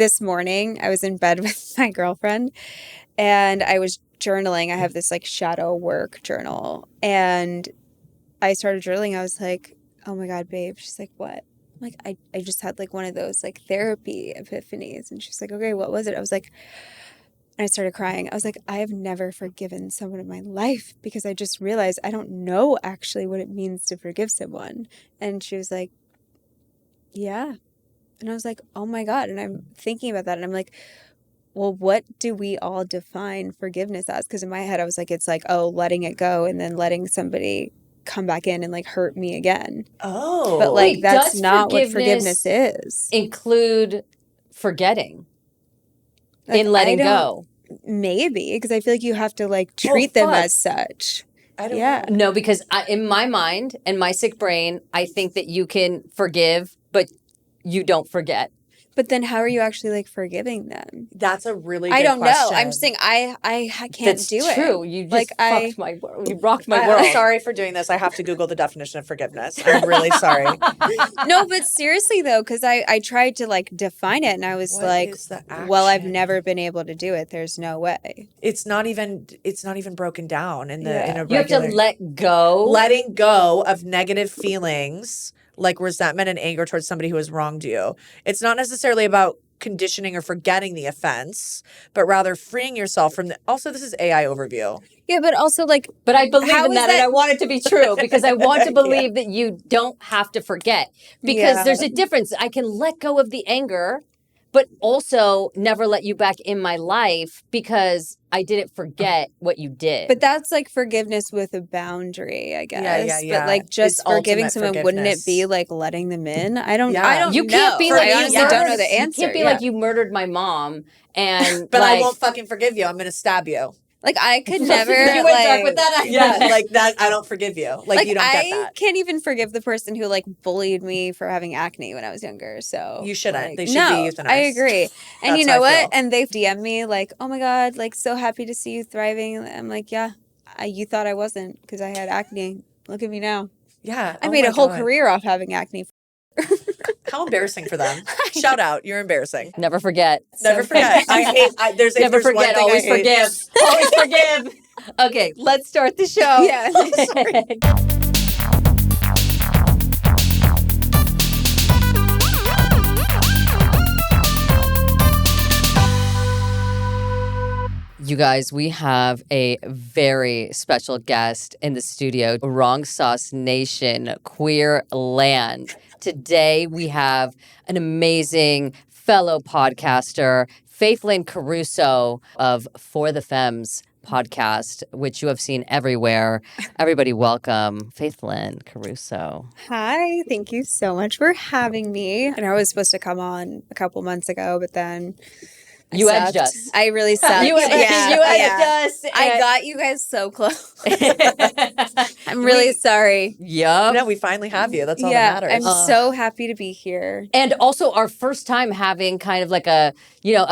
this morning I was in bed with my girlfriend and I was journaling. I have this like shadow work journal and I started journaling. I was like, oh my God, babe. She's like, what? I'm like, I just had like one of those like therapy epiphanies. And she's like, okay, what was it? I was like, and I started crying. I was like, I have never forgiven someone in my life because I just realized I don't know actually what it means to forgive someone. And she was like, yeah. And I was like, oh my God. And I'm thinking about that. And I'm like, well, what do we all define forgiveness as? Because in my head, I was like, it's like, oh, letting it go and then letting somebody come back in and like hurt me again. Oh. But like, Wait, that's does not what forgiveness is. Include forgetting Like, in letting go? Maybe, because I feel like you have to like treat them as such. I don't know. No, because in my mind and my sick brain, I think that you can forgive, but you don't forget. But then how are you actually like forgiving them? That's a really good I don't question. know. I'm just saying I can't That's do it. That's true. You just like, fucked my world. You rocked my world. I'm sorry for doing this. I have to Google the definition of forgiveness. I'm really sorry. No, but seriously though, because I tried to like define it and I was like, well, I've never been able to do it. There's no way. It's not even broken down in the in a You have to let go. Letting go of negative feelings like resentment and anger towards somebody who has wronged you. It's not necessarily about conditioning or forgetting the offense, but rather freeing yourself from the. Also, this is AI overview. Yeah, but also like, but I believe in that, and I want it to be true because I want to believe that you don't have to forget because there's a difference. I can let go of the anger, but also never let you back in my life because I didn't forget what you did. But that's like forgiveness with a boundary, I guess. Yeah. But like just forgiving someone, wouldn't it be like letting them in? I don't know. You can't be like, I honestly don't know the answer. You can't be like, you murdered my mom and but like, I won't fucking forgive you. I'm going to stab you. Like I could never. You went dark with that. Yeah, like that. I don't forgive you. Like you don't get that. I can't even forgive the person who like bullied me for having acne when I was younger. So you shouldn't. Like, they should be euthanized. I agree. And you That's know how I what? feel. And they've DM'd me like, "Oh my God, like so happy to see you thriving." I'm like, "Yeah, you thought I wasn't because I had acne. Look at me now." Yeah, I made a whole career off having acne. How embarrassing for them. Shout out. You're embarrassing. Never forget. Never forget. There's Never there's forget. One Always thing I hate. forgive. Always forgive. Okay, let's start the show. Yeah. You guys, we have a very special guest in the studio, Wrong Sauce Nation, Queer Land. Today, we have an amazing fellow podcaster, Faithlynn Caruso of For the Femmes podcast, which you have seen everywhere. Everybody welcome Faithlynn Caruso. Hi, thank you so much for having me. And I was supposed to come on a couple months ago, but then You edged us. I really sucked. You edged us. I got you guys so close. I'm really sorry. Yup. No, we finally have you. That's all that matters. I'm so happy to be here. And also our first time having kind of like a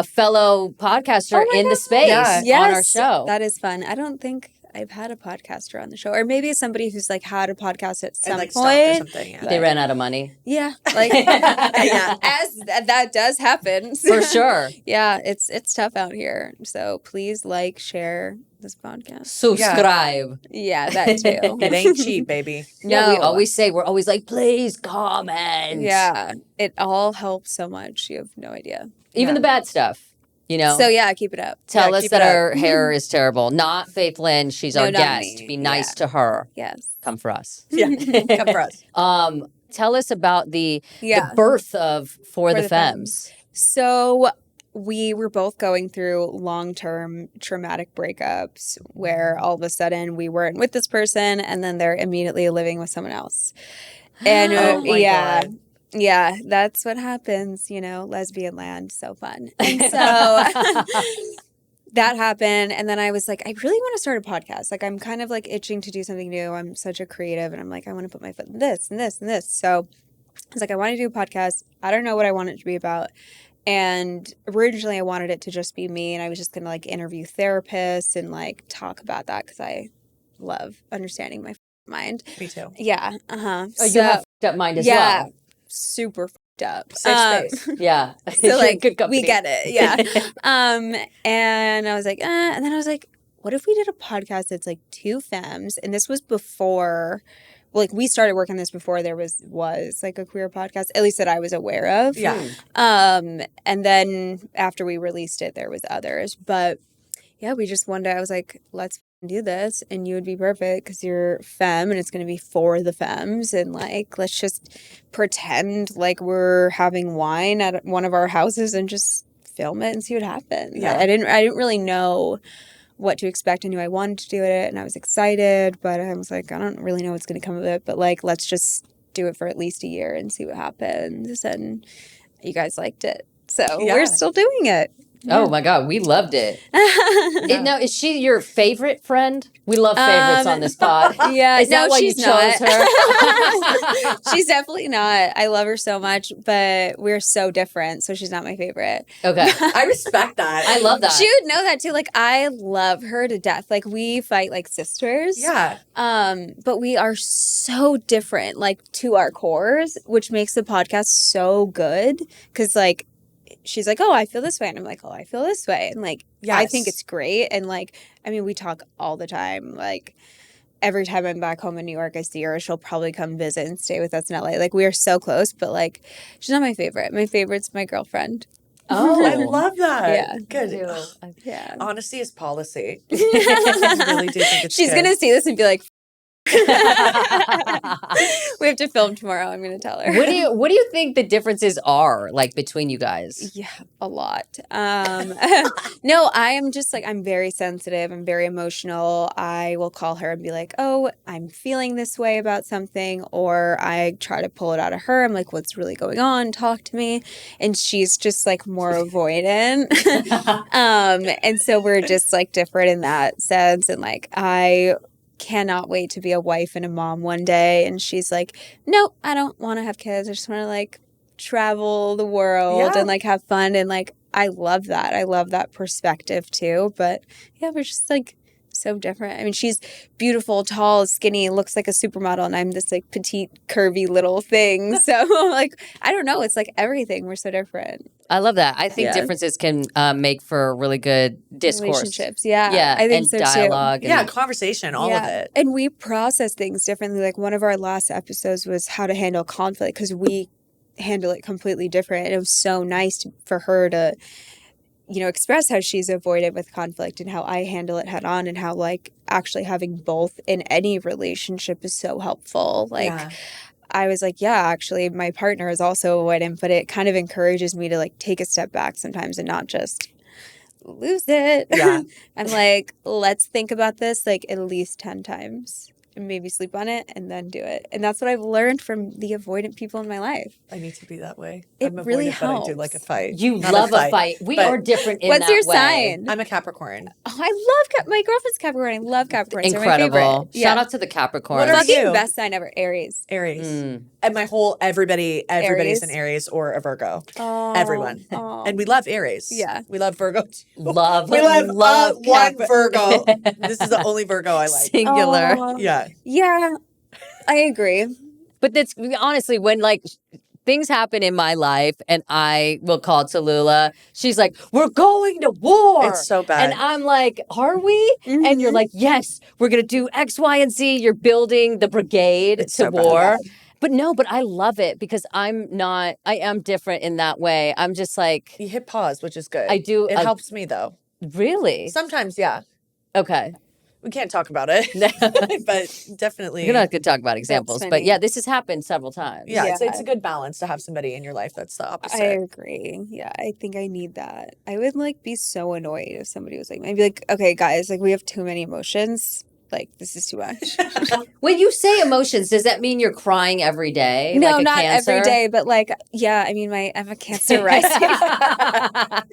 fellow podcaster in the space on our show. That is fun. I don't think I've had a podcaster on the show, or maybe somebody who's like had a podcast at some like point. Or something, yeah. They ran out of money. Yeah, like as that does happen For sure. Yeah, it's tough out here. So please share this podcast. Subscribe. Yeah, that too. It ain't cheap, baby. No, we always say, we're always like, please comment. Yeah, it all helps so much. You have no idea. Even the bad stuff. So yeah, keep it up. Tell us that our hair is terrible. Not Faithlynn. She's our guest. Me. Be nice to her. Yes. Come for us. Yeah, come for us. Tell us about the birth of For the Femmes. So we were both going through long-term traumatic breakups where all of a sudden we weren't with this person and then they're immediately living with someone else. And Oh my God. Yeah, that's what happens, lesbian land, so fun. And so that happened. And then I was like, I really want to start a podcast. Like, I'm kind of like itching to do something new. I'm such a creative and I'm like, I want to put my foot in this and this and this. So I was like, I want to do a podcast. I don't know what I want it to be about. And originally I wanted it to just be me and I was just going to like interview therapists and like talk about that because I love understanding my mind. Me too. Yeah. Oh, you have f***ed up mind as well. Super fucked up. Safe space. Yeah. So You're like good company. we get it, yeah. And I was like, and then I was like, what if we did a podcast that's like two femmes? And this was before, like we started working on this before there was like a queer podcast, at least that I was aware of. Yeah. And then after we released it, there was others, but yeah, we just one day I was like, let's do this, and you would be perfect because you're femme, and it's going to be for the femmes, and like let's just pretend like we're having wine at one of our houses and just film it and see what happens. Yeah. I didn't really know what to expect. I knew I wanted to do it, and I was excited, but I was like, I don't really know what's going to come of it, but like let's just do it for at least a year and see what happens. And you guys liked it, so we're still doing it. Oh my God, we loved it. Now, is she your favorite friend? We love favorites on this pod. Yeah, Is that why she's you chose not. her? She's definitely not. I love her so much, but we're so different, so she's not my favorite. Okay. I respect that. I love that. She would know that too. Like I love her to death. Like we fight like sisters. Yeah. But we are so different, like to our cores, which makes the podcast so good. Because like she's like, oh, I feel this way. And I'm like, oh, I feel this way. And like, I think it's great. And like, I mean, we talk all the time. Like every time I'm back home in New York, I see her. She'll probably come visit and stay with us in LA. Like we are so close, but like, she's not my favorite. My favorite's my girlfriend. Oh, I love that. Yeah. Good. Yeah. Honesty is policy. I really do think it's She's good. going to see this and be like, we have to film tomorrow. I'm going to tell her. What do you think the differences are like between you guys? Yeah, a lot. No, I am just like, I'm very sensitive. I'm very emotional. I will call her and be like, oh, I'm feeling this way about something. Or I try to pull it out of her. I'm like, what's really going on? Talk to me. And she's just like more avoidant. And so we're just like different in that sense. And like, I cannot wait to be a wife and a mom one day. And she's like, no, I don't want to have kids. I just want to like travel the world and like have fun. And like, I love that. I love that perspective too. But yeah, we're just like so different. I mean, she's beautiful, tall, skinny, looks like a supermodel. And I'm this like petite, curvy little thing. So like, I don't know. It's like everything. We're so different. I love that. I think differences can make for really good discourse. Relationships. Yeah. Yeah. I think and so dialogue. too. Yeah, conversation, all of it. And we process things differently. Like one of our last episodes was how to handle conflict because we handle it completely different. And it was so nice for her to, you know, express how she's avoided with conflict and how I handle it head on and how like actually having both in any relationship is so helpful. Like I was like, yeah, actually my partner is also avoidant, but it kind of encourages me to like take a step back sometimes and not just lose it. Yeah. I'm like, let's think about this like at least 10 times and maybe sleep on it and then do it. And that's what I've learned from the avoidant people in my life. I need to be that way. It I'm really avoidant, but I do helps. like a fight. You Not love a fight. We but- are different in What's that your way. sign? I'm a Capricorn. Oh, I love my girlfriend's Capricorn. I love Capricorns. They're my Incredible. favorite. Shout out to the Capricorn. What are Fucking you? best sign ever. Aries. Aries. And my whole everybody's Aries. an Aries or a Virgo. Oh, Everyone. oh. And we love Aries. Yeah. We love Virgo too. Love. We love one Cap- Virgo. This is the only Virgo I like. Singular. Oh. Yeah. Yeah, I agree. But that's honestly when like things happen in my life and I will call Tallulah, she's like, we're going to war. It's so bad. And I'm like, are we? And you're like, yes, we're going to do X, Y, and Z. You're building the brigade It's to so bad. war. But no, but I love it because I am different in that way. I'm just like, You hit pause, which is good. I do- It helps me though. really? Sometimes, yeah. Okay. We can't talk about it, but definitely. We're not going to talk about examples, but funny. yeah, this has happened several times. Yeah, Yeah. It's a good balance to have somebody in your life that's the opposite. I agree. Yeah, I think I need that. I would like be so annoyed if somebody was like, I'd be like, okay, guys, like we have too many emotions. Like this is too much. When you say emotions, does that mean you're crying every day? No, like a not Cancer? every day, but like, yeah, I mean, I'm a Cancer rising. I'm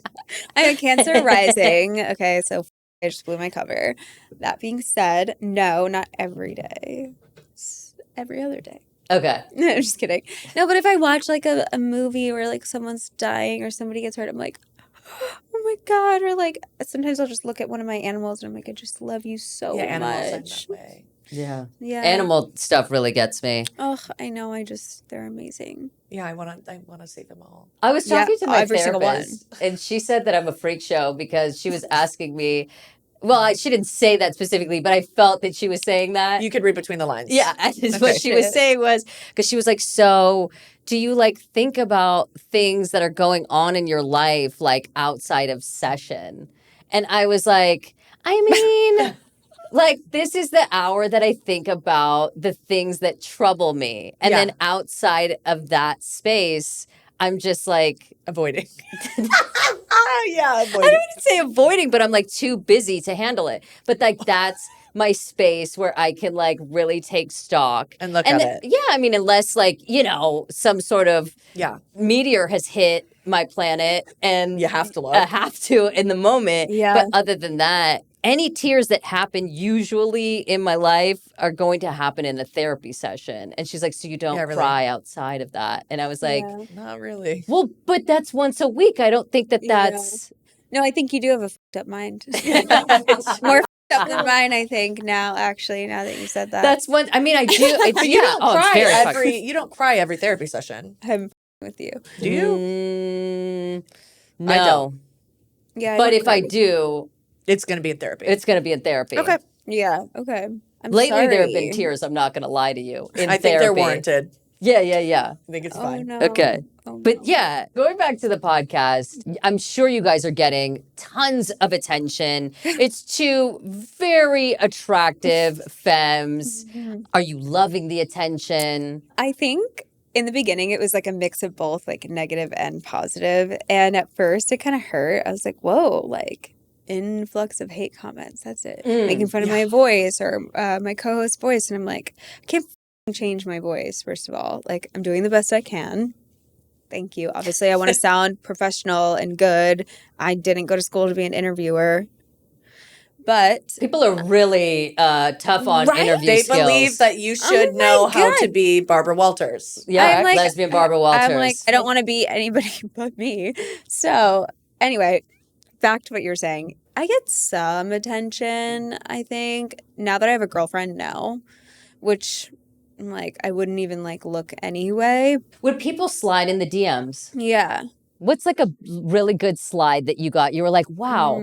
a Cancer rising. Okay, so I just blew my cover. That being said, no, not every day. It's every other day. Okay. No, I'm just kidding. No, but if I watch like a movie where like someone's dying or somebody gets hurt, I'm like, oh my God. Or like sometimes I'll just look at one of my animals and I'm like, I just love you so yeah, animals are much. that way. Yeah. Yeah. Animal stuff really gets me. Oh, I know. They're amazing. Yeah, I want to see them all. I was Yeah, talking to my every single one. therapist, and she said that I'm a freak show because she was asking me. Well, she didn't say that specifically, but I felt that she was saying that. You could read between the lines. Yeah, and what she was saying was because she was like, "So, do you like think about things that are going on in your life, like outside of session?" And I was like, "I mean." Like, this is the hour that I think about the things that trouble me. And Yeah. then outside of that space, I'm just like, Avoiding. Yeah, I avoiding. don't even say avoiding, but I'm like too busy to handle it. But like, that's my space where I can like really take stock. And look at it. Yeah, I mean, unless like, some sort of Yeah. meteor has hit my planet and You have to look. I have to in the moment. Yeah. But other than that, any tears that happen usually in my life are going to happen in a therapy session. And she's like, so you don't Yeah, really. cry outside of that. And I was like, Yeah. Not really. well, but that's once a week. I don't think that's. No, I think you do have a fucked up mind. It's more fucked up than mine, I think, now, actually, now that you said that. That's one. I mean, I do. It's, But yeah. you don't Oh, it's cry very you don't cry every therapy session. I'm with you. Do you? No. I don't. Yeah. But don't if I cry. do, It's going to be in therapy. it's going to be in therapy. Okay. Yeah. Okay. I'm Lately, there have been sorry. tears. I'm not going to lie to you. In I think they're therapy. warranted. Yeah, yeah, yeah. I think it's Oh, fine. no. Okay. Oh, But no. yeah, going back to the podcast, I'm sure you guys are getting tons of attention. It's two very attractive femmes. Are you loving the attention? I think in the beginning it was like a mix of both, like negative and positive. And at first it kind of hurt. I was like, whoa, like influx of hate comments. That's it. Making fun of my voice or my co-host's voice. And I'm like, I can't change my voice, first of all. Like, I'm doing the best I can. Thank you. Obviously, I want to sound professional and good. I didn't go to school to be an interviewer. But People are really tough on Right? interview They skills. believe that you should my know how to God. be Barbara Walters. Yeah, I'm like- lesbian Barbara Walters. I'm like, I don't want to be anybody but me. So, anyway, back to what you were saying. I get some attention, I think. Now that I have a girlfriend, no. Which, I'm like, I wouldn't even, like, look anyway. Would people slide in the DMs? Yeah. What's like a really good slide that you got? You were like, wow,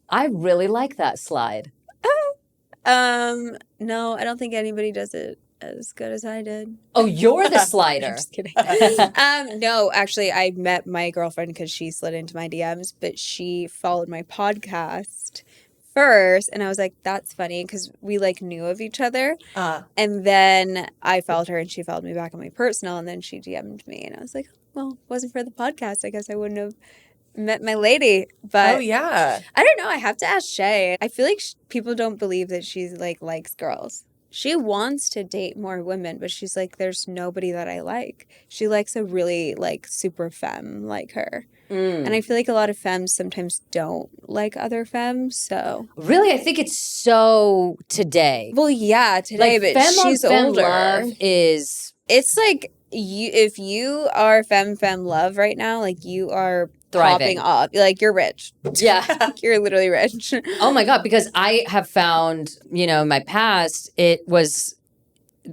I really like that slide. No, I don't think anybody does it as good as I did. Oh, you're the slider. Just kidding. No, actually, I met my girlfriend because she slid into my DMs, but she followed my podcast first, and I was like, that's funny because we like knew of each other. And then I followed her, and she followed me back on my personal, and then she DM'd me, and I was like, well, if it wasn't for the podcast, I guess I wouldn't have met my lady. But Oh, yeah. I don't know. I have to ask Shay. I feel like people don't believe that she's like likes girls. She wants to date more women, but she's like, there's nobody that I like. She likes a really like super femme like her. And I feel like a lot of femmes sometimes don't like other femmes. So Really, I think it's so today. well, yeah, today, Like, but femme on she's femme older. love is It's like if you are femme love right now, like you are Thriving. popping off. Like you're rich. yeah. You're literally rich. Oh my God, because I have found, in my past, it was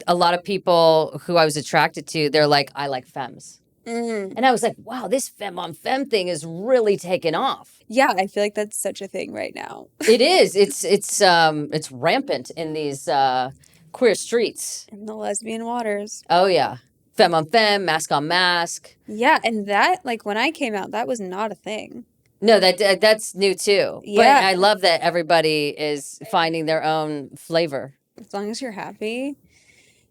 a lot of people who I was attracted to, they're like, I like femmes. And I was like, wow, this femme on femme thing is really taken off. Yeah, I feel like that's such a thing right now. It is. It's rampant in these queer streets. In the lesbian waters. Oh yeah. Femme on femme, mask on mask. Yeah, and that, like, when I came out, that was not a thing. No, that's new too. But Yeah. I love that everybody is finding their own flavor. As long as you're happy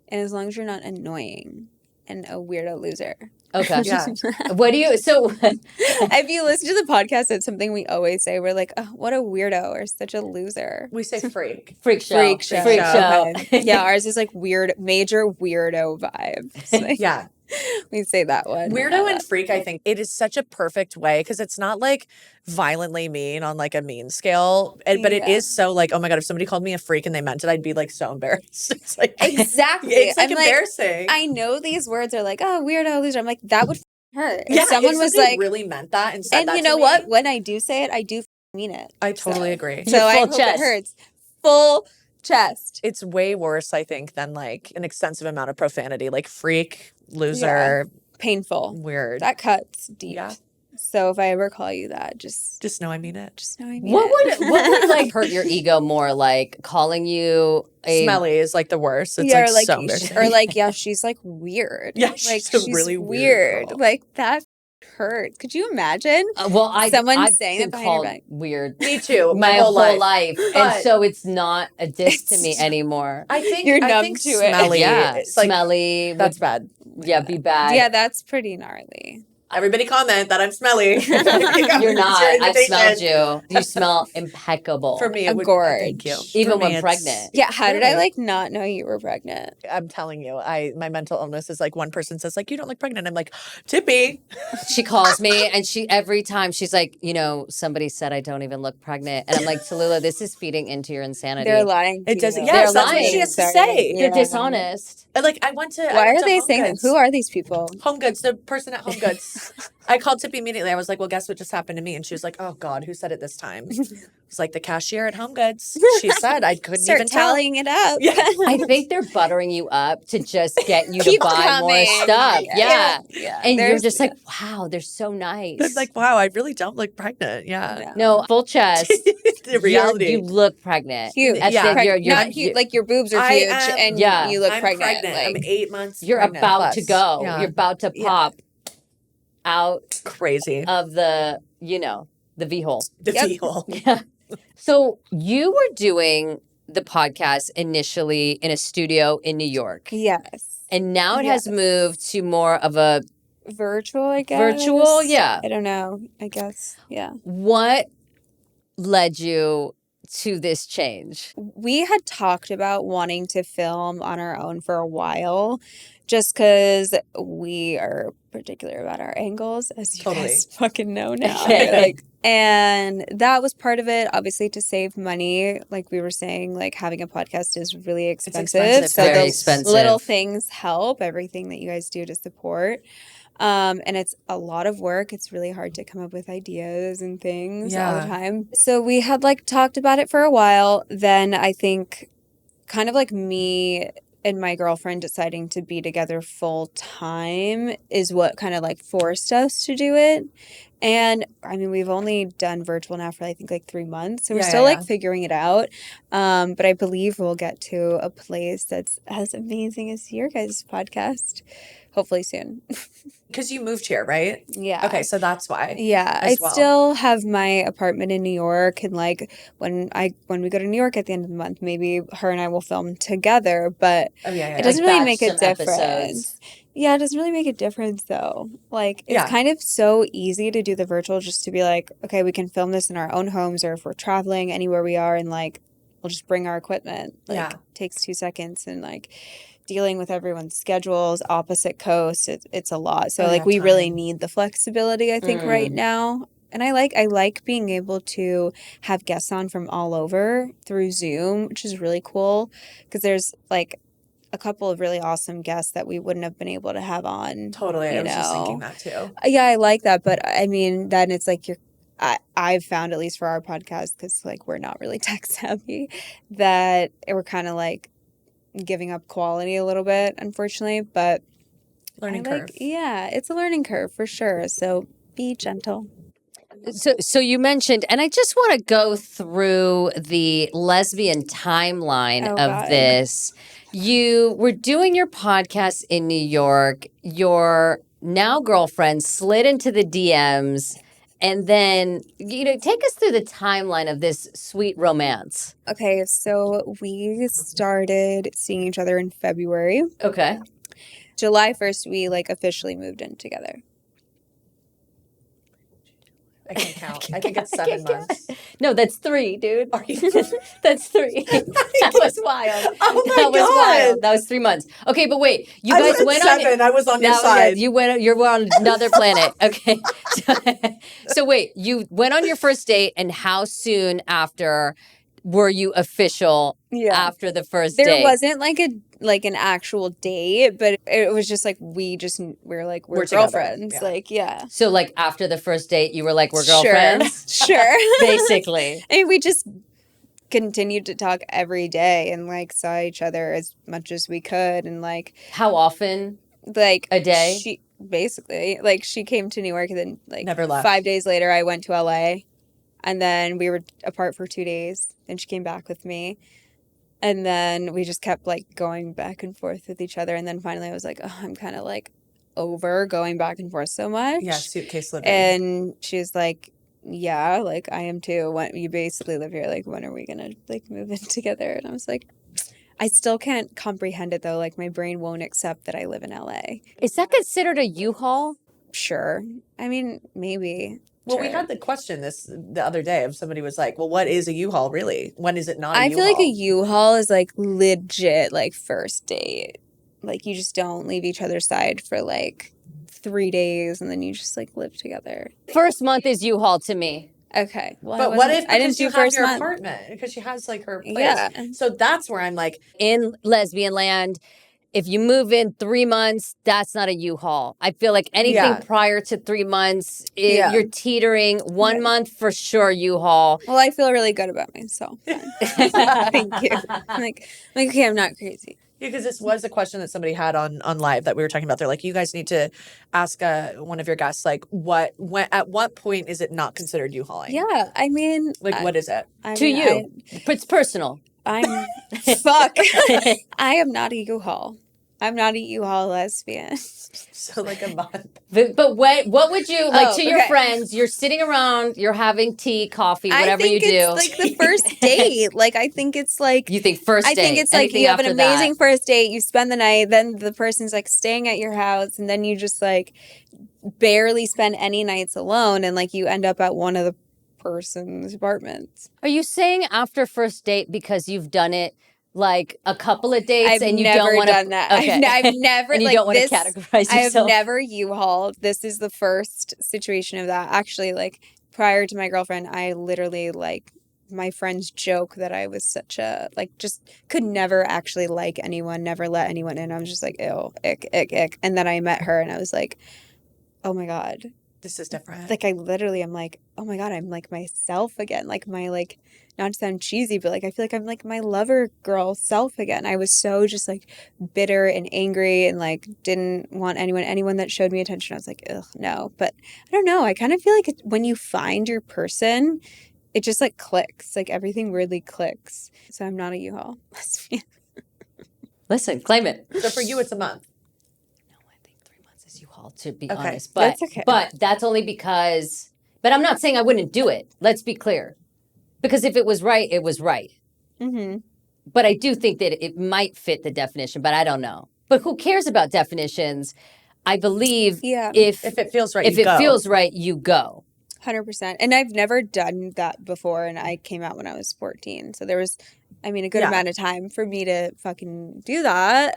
and as long as you're not annoying and a weirdo loser. Okay. Yeah. What do you, so If you listen to the podcast, it's something we always say. We're like, oh, what a weirdo or such a loser. We say freak. freak show. Freak show. Freak show. Okay. Yeah, ours is like major weirdo vibes. Like, Yeah. we say that one. Weirdo and freak, I think it is such a perfect way because it's not like violently mean on like a mean scale, but it Yeah. is so like, oh my God, if somebody called me a freak and they meant it, I'd be like so embarrassed. It's like, Exactly. it's like I'm embarrassing. I know these words are like, oh, weirdo, loser. I'm like, that would hurt. If yeah, someone if was somebody like, really meant that and said and that you to know me, what? When I do say it, I do mean it. I totally So- agree. So I Full hope chest. it hurts. Full chest. It's way worse, I think, than like an extensive amount of profanity, like freak, loser, Painful. weird. That cuts deep. Yeah. So if I ever call you that, just know I mean it. just know I mean What it. would like hurt your ego more, like calling you a Smelly is like the worst. It's yeah, like, or like, so embarrassing. or like, yeah, she's like weird. Yeah, like she's a really weird girl. Like that hurts. Could you imagine? well, Someone I've saying been it behind your called back? weird Me too. my whole life, and But- so it's not a diss to me It's- anymore. I think You're I numb think to it. smelly. Yeah, It's like, smelly. that's bad. Yeah, be bad. Yeah, that's pretty gnarly. Everybody comment that I'm smelly. You're not. I've smelled you. You smell impeccable. For me, A it would. gorge. Thank you. Even For me, when it's- pregnant. Yeah, how did I Really? like not know you were pregnant? I'm telling you, my mental illness is like one person says like you don't look pregnant. I'm like, Tippy. She calls me, and she every time she's like, somebody said I don't even look pregnant, and I'm like, Tallulah, this is feeding into your insanity. They're lying. It to doesn't. you. Yes, They're that's what she lying. has to Sorry. say. They're Yeah. dishonest. And, like I went to. I Why went are to they Home saying that? Goods. Who are these people? Home Goods, the person at Home Goods. I called Tippy immediately. I was like, well, guess what just happened to me? And she was like, oh, God, who said it this time? It's like the cashier at Home Goods. She said I couldn't Start even tell. tallying it up. Yeah. I think they're buttering you up to just get you to Keep buy coming. more stuff. Yeah. Yeah. And you're There's- just like, wow, they're so nice. It's like, wow, I really don't look pregnant. Yeah. no, full chest. The reality. You look pregnant. Huge. As Yeah. if you're, Not huge. Like your boobs are I huge, am- and Yeah. you look I'm pregnant. I'm Like, 8 months. you're pregnant about to plus. go. Yeah. You're about to Yeah. pop out Crazy. of the, the V-hole. The Yep. V-hole. Yeah. So you were doing the podcast initially in a studio in New York. yes, And now it has moved to more of a virtual. I guess Virtual, yeah. I don't know. I guess yeah. what led you to this change? We had talked about wanting to film on our own for a while, just because we are particular about our angles, as you Totally. guys fucking know now. Okay. Like, and that was part of it, obviously, to save money. Like we were saying, like having a podcast is really expensive. expensive, So very those expensive. little things help. Everything that you guys do to support. And it's a lot of work. It's really hard to come up with ideas and things all the Yeah. time. So we had like talked about it for a while. Then I think kind of like me and my girlfriend deciding to be together full time is what kind of like forced us to do it. And I mean, we've only done virtual now for I think like 3 months. So we're Yeah, still yeah, like figuring it out. But I believe we'll get to a place that's as amazing as your guys' podcast. Hopefully soon. Because you moved here, right? Yeah. Okay, so that's why. Yeah, I as well. still have my apartment in New York, and like when we go to New York at the end of the month, maybe her and I will film together. But Oh, yeah, it doesn't Like really batch make a some difference. episodes. Yeah, it doesn't really make a difference though. Like it's Yeah. kind of so easy to do the virtual, just to be like, okay, we can film this in our own homes, or if we're traveling anywhere we are, and like we'll just bring our equipment. Like Yeah. takes 2 seconds, and like dealing with everyone's schedules, opposite coasts, it's a lot. So Oh, like yeah, we really time. need the flexibility, I think, right now. And I like being able to have guests on from all over through Zoom, which is really cool because there's like a couple of really awesome guests that we wouldn't have been able to have on. Totally. I you was just thinking know. that too. Yeah, I like that, but I mean, then it's like I've found, at least for our podcast, because like we're not really tech savvy, that we're kind of like giving up quality a little bit, unfortunately. But Learning I curve. yeah, it's a learning curve for sure. So be gentle. So you mentioned, and I just want to go through the lesbian timeline Oh, of God. this. You were doing your podcast in New York. Your now girlfriend slid into the DMs, and then take us through the timeline of this sweet romance. Okay, so we started seeing each other in February. Okay. July 1st, we like officially moved in together. I can count. I think it's 7 months. No, that's 3, dude. Are you? That's 3. That was wild. Oh my That was God. wild. That was 3 months. Okay, but wait, you I guys was went at on. 7. I was on your Now, side. yeah, you're on another planet. Okay. So wait, you went on your first date, and how soon after were you official after the first There date? wasn't like an actual date, but it was just like we're We're together. girlfriends. Yeah. Like, yeah. So like after the first date, you were like, we're Sure. girlfriends? Sure. Basically. I mean, we just continued to talk every day and like saw each other as much as we could, and like How often? like A day? she basically like she came to New York, and then like Never left. 5 days later I went to LA, and then we were apart for 2 days. Then she came back with me, and then we just kept like going back and forth with each other. And then finally I was like, oh, I'm kind of like over going back and forth so much. Yeah, suitcase living. And she was like, yeah, like I am too. When you basically live here, like when are we gonna like move in together? And I was like, I still can't comprehend it though. Like my brain won't accept that I live in LA. Is that considered a U-Haul? Sure. I mean, maybe. Well, we Sure. had the question the other day of somebody was like, well, what is a U-Haul really? When is it not a I U-Haul? feel like a U-Haul is like legit like first date. Like you just don't leave each other's side for like 3 days, and then you just like live together. First month is U-Haul to me. Okay. Well, But what if I didn't because you do have first your month. apartment? Because she has like her place. Yeah. So that's where I'm like, In lesbian land, if you move in 3 months, that's not a U-Haul. I feel like anything Yeah. prior to 3 months, Yeah. you're teetering. 1 Yeah. month for sure U-Haul. Well, I feel really good about myself. Thank you. I'm like, okay, I'm not crazy. because this was a question that somebody had on live that we were talking about. They're like, you guys need to ask one of your guests, like, at what point is it not considered U-Hauling? Yeah, I mean, Like, what is it? To you. It's personal. I'm fuck. I am not a U-Haul. I'm not a U-Haul lesbian. So like a month. But what would you, like, Oh, to your okay. friends, you're sitting around, you're having tea, coffee, whatever you do. I think it's like the first date. Like, I think it's like, You think first I date. think it's like anything you have an after that. amazing first date, you spend the night, then the person's like staying at your house, and then you just like barely spend any nights alone, and like you end up at one of the person's apartments. Are you saying after first date because you've done it like a couple of dates I've and you never don't want to done that. Okay. I've never and you like don't want to this. categorize I have yourself. never U-Hauled. This is the first situation of that. Actually, like prior to my girlfriend, I literally like my friends joke that I was such a like just could never actually like anyone, never let anyone in. I was just like, ew, ick, ick, ick. And then I met her and I was like, oh my God. This is different. Like I literally am like, oh my God, I'm like myself again. Like my like not to sound cheesy, but like I feel like I'm like my lover girl self again. I was so just like bitter and angry and like didn't want anyone that showed me attention. I was like, ugh, no. But I don't know. I kind of feel like when you find your person, it just like clicks. Like everything weirdly clicks. So I'm not a U-Haul lesbian. Listen, claim it. So for you, it's a month. No, I think 3 months is U-Haul, to be Okay. honest. But That's okay. But that's only because. But I'm not saying I wouldn't do it. Let's be clear, because if it was right, it was right. Mm-hmm. But I do think that it might fit the definition. But I don't know. But who cares about definitions? I believe Yeah. if If it feels right, if you it go. feels right, you go. 100%. And I've never done that before. And I came out when I was 14. So there was, I mean, a good Yeah. amount of time for me to fucking do that.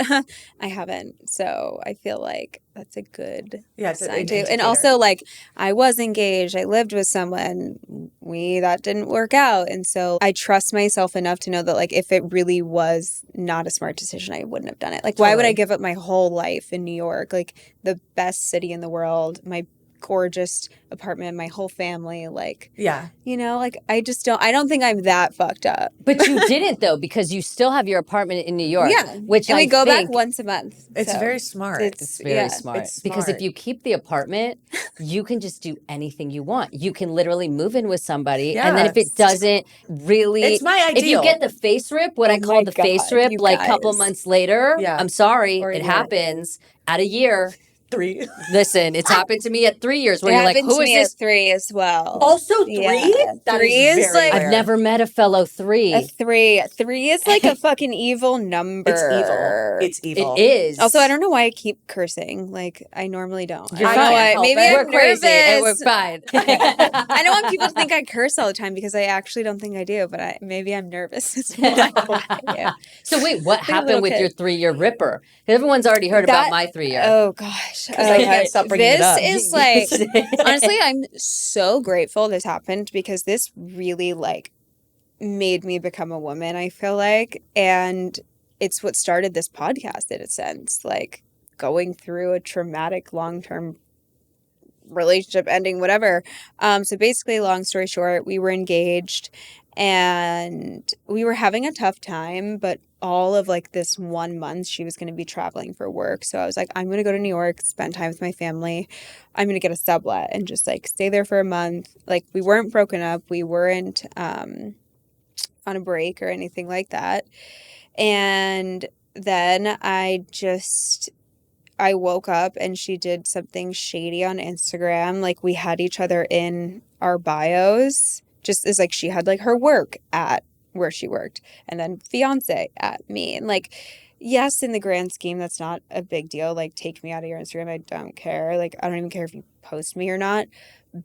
I haven't. So I feel like that's a good Yeah, it's sign an too. And indicator. also, like, I was engaged. I lived with someone. That didn't work out. And so I trust myself enough to know that, like, if it really was not a smart decision, I wouldn't have done it. Like, why would I Totally. give up my whole life in New York? Like, the best city in the world, my gorgeous apartment, my whole family, like, Yeah. you know, like I don't think I'm that fucked up. But you didn't though, because you still have your apartment in New York. Yeah. Which And I we go think back once a month. It's so very smart. it's very yeah. smart. It's Because if smart. you keep the apartment, you can just do anything you want. You can literally move in with somebody, and then if it Yes. doesn't really, It's my if you ideal. get the face rip, what I Oh call my the face God, rip, you like a couple guys. months later, Yeah. I'm sorry, Or a it year. happens at a year. 3. Listen, it's happened to me at 3 years where It you're like, happened who to is me this? at 3 as well. Also 3? Yeah. That 3 is is very like- rare. I've never met a fellow three. A 3. 3 is like a fucking evil number. It's evil. It's evil. It is. Also, I don't know why I keep cursing. Like I normally don't. You're I don't know fine. why. Help Maybe it. I'm We're crazy and we're nervous. fine. I don't want people to think I curse all the time because I actually don't think I do, but maybe I'm nervous. That's why I am. So wait, what Like a happened little with kid. your 3-year ripper? Everyone's already heard about my 3-year. Oh gosh, I can't stop bringing it this up. is like honestly, I'm so grateful this happened because this really like made me become a woman. I feel like, and it's what started this podcast in a sense, like going through a traumatic long-term relationship ending, whatever. So basically, long story short, we were engaged And we were having a tough time, but all of like this 1 month she was going to be traveling for work. So I was like, I'm going to go to New York, spend time with my family. I'm going to get a sublet and just like stay there for a month. Like we weren't broken up. We weren't on a break or anything like that. And then I woke up and she did something shady on Instagram. Like we had each other in our bios, just as like she had like her work at where she worked and then fiance at me. And like, yes, in the grand scheme, that's not a big deal. Like take me out of your Instagram. I don't care. Like I don't even care if you post me or not.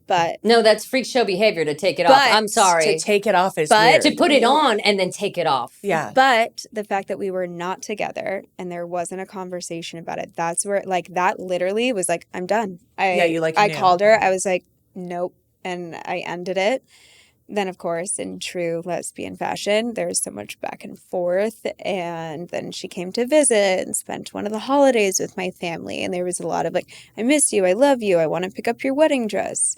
But No, that's freak show behavior to take it off. I'm To sorry. take it off is But- weird. To put it on and then take it off. Yeah. But the fact that we were not together and there wasn't a conversation about it, that's where like that literally was like, I'm done. I knew. called her. I was like, nope. And I ended it. Then, of course, in true lesbian fashion, there was so much back and forth. And then she came to visit and spent one of the holidays with my family. And there was a lot of like, I miss you. I love you. I want to pick up your wedding dress,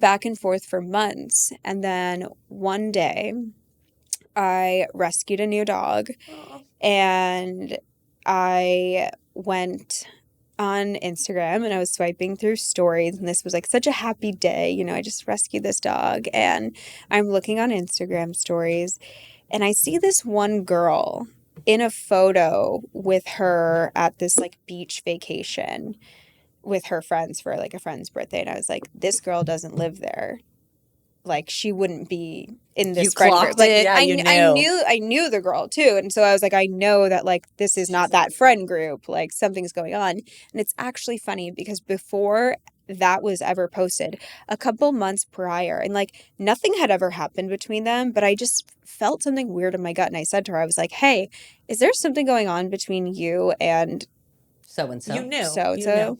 back and forth for months. And then one day I rescued a new dog and I went on Instagram and I was swiping through stories and this was like such a happy day. I just rescued this dog and I'm looking on Instagram stories and I see this one girl in a photo with her at this like beach vacation with her friends for like a friend's birthday. And I was like, this girl doesn't live there. Like she wouldn't be in this You friend clocked group. Like it. Yeah, I knew the girl too. And so I was like, I know that like this is not that friend group. Like something's going on. And it's actually funny because before that was ever posted, a couple months prior, and like nothing had ever happened between them, but I just felt something weird in my gut. And I said to her, I was like, hey, is there something going on between you and So and so. You knew. so You so? knew.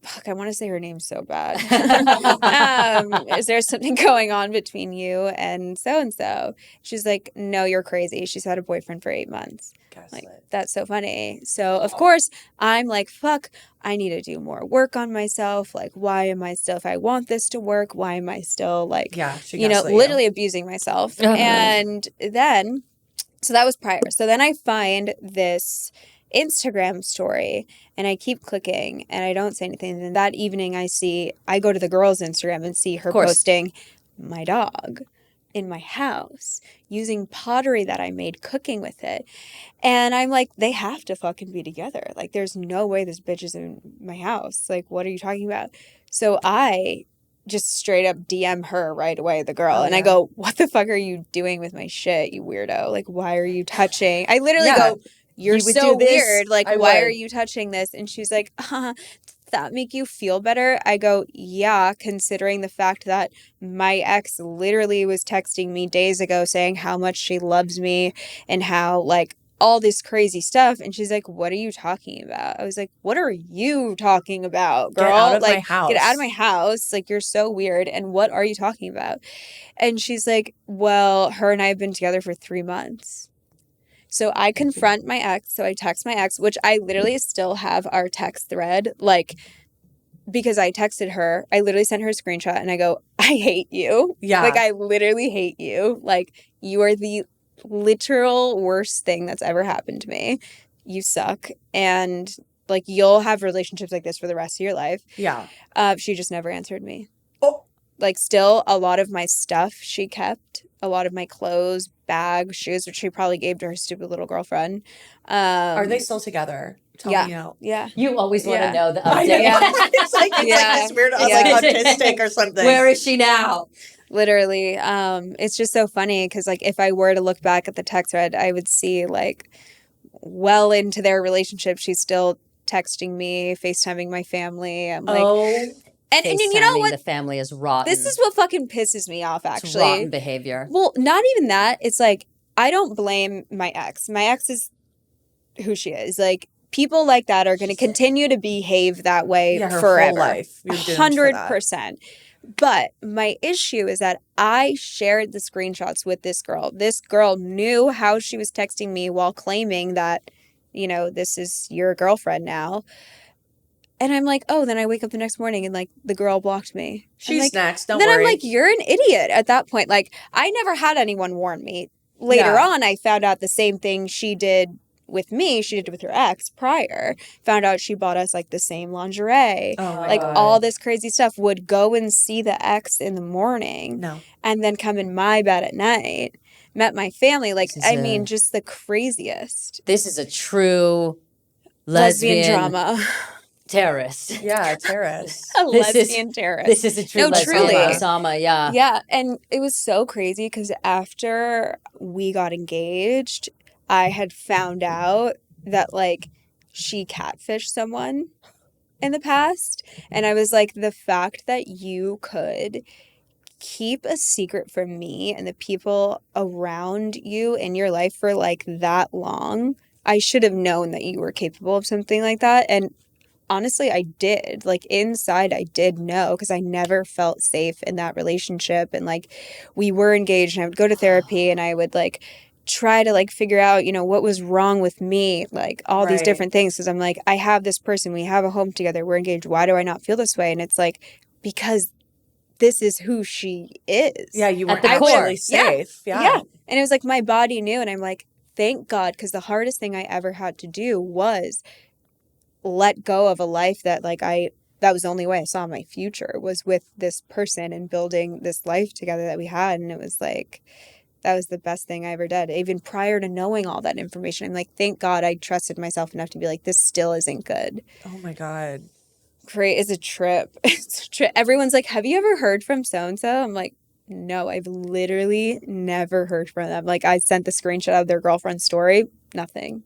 Fuck, I want to say her name so bad. Is there something going on between you and so? She's like, no, you're crazy. She's had a boyfriend for 8 months. Like, that's so funny. So, of course, I'm like, fuck, I need to do more work on myself. Like, why am I still, if I want this to work, why am I still like, Yeah, she gaslit literally abusing myself? And then, so that was prior. So then I find this Instagram story and I keep clicking and I don't say anything. And then that evening I go to the girl's Instagram and see her posting my dog in my house using pottery that I made, cooking with it. And I'm like, they have to fucking be together. Like, there's no way this bitch is in my house. Like, what are you talking about? So I just straight up DM her right away, the girl. I go, what the fuck are you doing with my shit, you weirdo? Like, why are you touching? I literally go, you're so weird. Like, why are you touching this? And she's like, does that make you feel better? I go, yeah, considering the fact that my ex literally was texting me days ago saying how much she loves me and how, like, all this crazy stuff. And she's like, what are you talking about? I was like, what are you talking about, girl? Get out of like, my house. Get out of my house. Like, you're so weird. And what are you talking about? And she's like, well, her and I have been together for 3 months. So I confront my ex. So I text my ex, which I literally still have our text thread, like, because I texted her. I literally sent her a screenshot and I go, I hate you. Yeah. Like, I literally hate you. Like, you are the literal worst thing that's ever happened to me. You suck. And, like, you'll have relationships like this for the rest of your life. Yeah. She just never answered me. Oh. Like, still, a lot of my stuff she kept. A lot of my clothes, bags, shoes, which she probably gave to her stupid little girlfriend. Are they still together? Tell me now. Yeah. You always want to Yeah. know the I update. know. It's like this weird, like autistic or something. Where is she now? Literally. It's just so funny because, like, if I were to look back at the text thread, I would see, like, well into their relationship, she's still texting me, FaceTiming my family. I'm like, and you know what? The family is rotten. This is what fucking pisses me off, actually. It's rotten behavior. Well, not even that. It's like, I don't blame my ex. My ex is who she is. Like, people like that are going to continue to behave that way her forever. Whole life. You're doomed for that. 100%. But my issue is that I shared the screenshots with this girl. This girl knew how she was texting me while claiming that, this is your girlfriend now. And I'm like, oh, then I wake up the next morning and like the girl blocked me. She's like, next. Don't then worry. I'm like, you're an idiot at that point. Like, I never had anyone warn me. Later Yeah. on, I found out the same thing she did with me, she did with her ex prior. Found out she bought us like the same lingerie. Oh my like God. all this crazy stuff. Would go and see the ex in the morning. No. And then come in my bed at night. Met my family. Like, This is I mean, just the craziest. This is a true Lesbian drama. terrorist. Yeah, terrorist. A This is- lesbian terrorist. This is a true No, lesbian truly. Osama, yeah. Yeah, and it was so crazy because after we got engaged, I had found out that like she catfished someone in the past. And I was like, the fact that you could keep a secret from me and the people around you in your life for like that long, I should have known that you were capable of something like that. And honestly, I did. Like inside, I did know because I never felt safe in that relationship. And like we were engaged and I would go to therapy and I would like try to like figure out, you know, what was wrong with me, like all these Right. different things. Because I'm like, I have this person, we have a home together, we're engaged. Why do I not feel this way? And it's like, because this is who she is. Yeah, you At were the core. actually safe. Yeah. Yeah. And it was like my body knew. And I'm like, thank God. Because the hardest thing I ever had to do was let go of a life that like that was the only way I saw my future was with this person and building this life together that we had. And it was like, that was the best thing I ever did. Even prior to knowing all that information, I'm like, thank God I trusted myself enough to be like, this still isn't good. Oh my God. Great. It's a trip. It's a trip. Everyone's like, have you ever heard from so-and-so? I'm like, no, I've literally never heard from them. Like I sent the screenshot of their girlfriend's story. Nothing.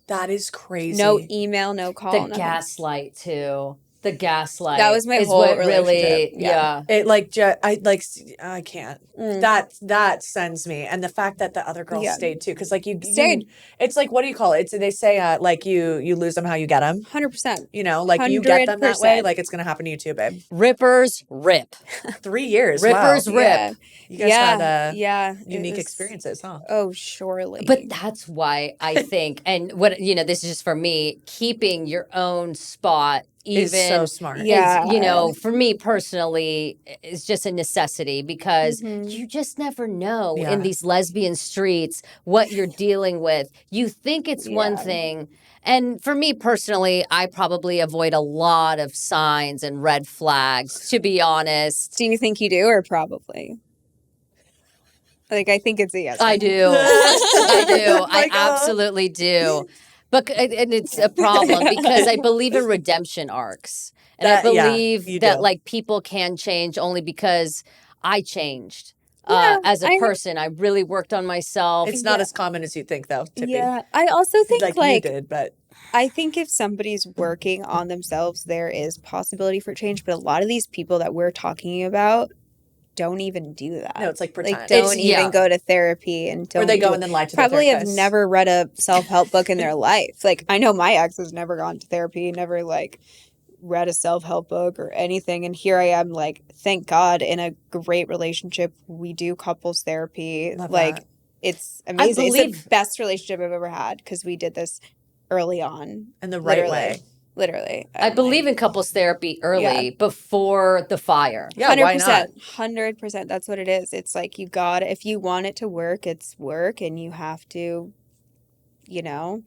That is crazy. No email, no call. The nothing. gaslight too. The gaslight. That was my is whole what really, relationship. yeah. It like I can't. That sends me, and the fact that the other girl Yeah. stayed too, because like you Stayed. it's like what do you call it? It's they say like you lose them how you get them. 100%. You know, like you get them that way, 100%. like it's gonna happen to you too, babe. Rippers rip. 3 years. Rippers wow. rip. Yeah. You guys Yeah. had Yeah. It unique was- experiences, huh? Oh, surely. But that's why I think, and what, you know, this is just for me, keeping your own spot Is even so smart. Yeah. is, you know, for me personally, is just a necessity because Mhm. you just never know Yeah. in these lesbian streets what you're dealing with. You think it's one Yeah. thing. And for me personally, I probably avoid a lot of signs and red flags, to be honest. Do you think you do or probably? Like, I think it's a yes. I do. I do. I Like, absolutely do. But and it's a problem because I believe in redemption arcs. And I That- yeah, believe you that do. like people can change only because I changed Yeah, as a I- person. I really worked on myself. It's not as common as you think, though. Tippy. Yeah. I also think like, like you did, but I think if somebody's working on themselves, there is possibility for change. But a lot of these people that we're talking about don't even do that. no, it's like pretend. Like, don't even yeah. go to therapy and don't or they go do- and then lie to probably the have therapist. never read a self-help book in their life. Like, I know my ex has never gone to therapy, never like read a self-help book or anything. And here I am, like, thank God, in a great relationship. We do couples therapy. Love like, that. it's amazing. It's believe- the best relationship I've ever had because we did this early on. in the right literally. way. Literally. I believe in couples therapy early before the fire. Yeah, why not? 100%. That's what it is. It's like you got if you want it to work, it's work, and you have to, you know,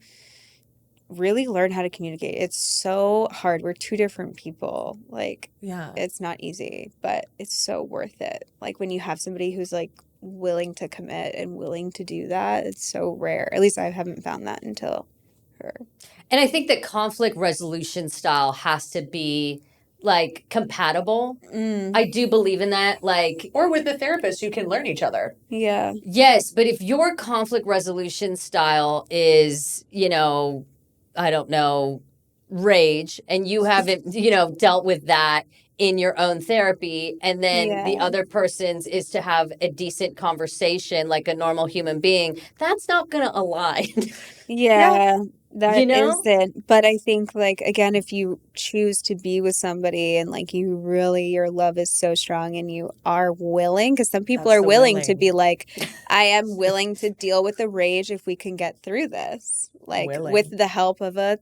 really learn how to communicate. It's so hard. We're two different people. Like, Yeah. it's not easy, but it's so worth it. Like when you have somebody who's like willing to commit and willing to do that, it's so rare. At least I haven't found that until her. And I think that conflict resolution style has to be like compatible. I do believe in that. Like, Or with the therapist, you can learn each other. Yeah. yes, but if your conflict resolution style is, you know, I don't know, rage, and you haven't, you know, dealt with that in your own therapy, and then the Yeah. other person's is to have a decent conversation like a normal human being, that's not going to align. Yeah, that You know? is it. But I think, like, again, if you choose to be with somebody and, like, you really, your love is so strong and you are willing, because some people That's are the willing to willing. be like, I am willing to deal with the rage if we can get through this, like, Willing. with the help of a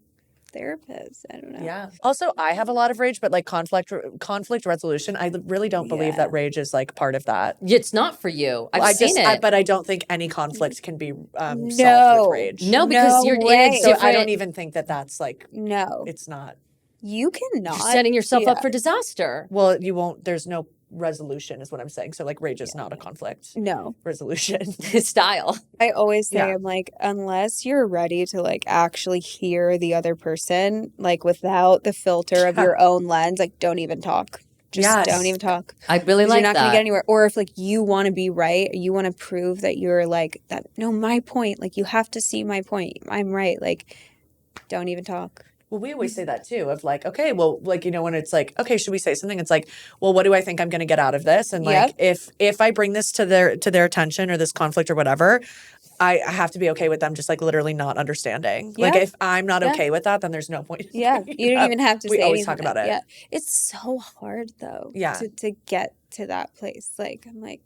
therapist. I don't know. Yeah. Also, I have a lot of rage, but like conflict resolution, I really don't believe that rage is like part of that. It's not for you. I've seen it. But I don't think any conflict can be solved No. with rage. No, because No you're in way. a So different. I don't even think that that's like, No. it's not. You cannot. You're setting yourself up for disaster. Well, you won't, there's no resolution is what I'm saying. So like rage is not a conflict No. resolution. Style. I always say, Yeah. I'm like, unless you're ready to like actually hear the other person, like without the filter of your own lens, like don't even talk. Just don't even talk. I really 'Cause like you're not that. going to get anywhere. Or if like you want to be right, you want to prove that you're like that. No, my point. Like you have to see my point. I'm right. Like don't even talk. Well, we always say that too of like, okay, well, like, you know, when it's like, okay, should we say something? It's like, well, what do I think I'm going to get out of this? And like, if I bring this to their attention or this conflict or whatever, I have to be okay with them just like literally not understanding. Like if I'm not okay with that, then there's no point. Yeah, you don't even have to say We always anything. talk about it. Yeah, it's so hard though. Yeah. To get to that place. Like I'm like,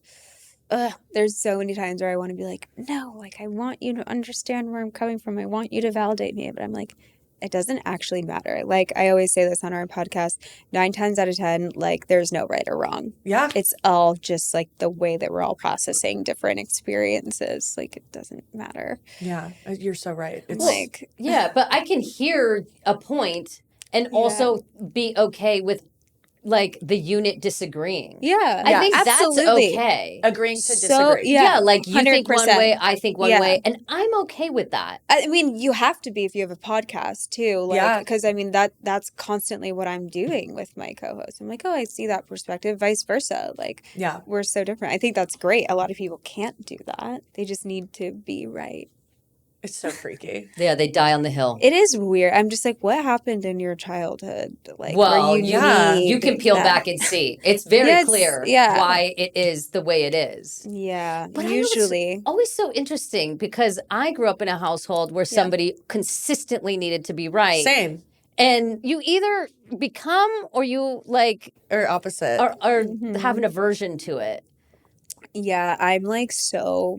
ugh. There's so many times where I want to be like, no, like I want you to understand where I'm coming from. I want you to validate me, but I'm like, it doesn't actually matter. Like I always say this on our podcast, 9 times out of 10, like there's no right or wrong. Yeah. It's all just like the way that we're all processing different experiences. Like it doesn't matter. Yeah. You're so right. It's Like Yeah, but I can hear a point and also be okay with like the unit disagreeing. yeah, I think absolutely. that's okay. agreeing to So, disagree. Yeah, like you think one 100%. way, I think one Yeah. way, and I'm okay with that. I mean, you have to be if you have a podcast too. Like, Yeah. because I mean that's constantly what I'm doing with my co-host. I'm like, oh, I see that perspective, vice versa. Like, Yeah. we're so different. I think that's great. A lot of people can't do that. They just need to be right. It's so freaky. Yeah, they die on the hill. It is weird. I'm just like, what happened in your childhood? Like, Well, where you yeah. need You can peel that? back and see. It's very Yeah, it's- clear yeah. why it is the way it is. Yeah, But I know it's usually. always so interesting because I grew up in a household where somebody consistently needed to be right. Same. And you either become or you like Or opposite. are have an aversion to it. Yeah, I'm like so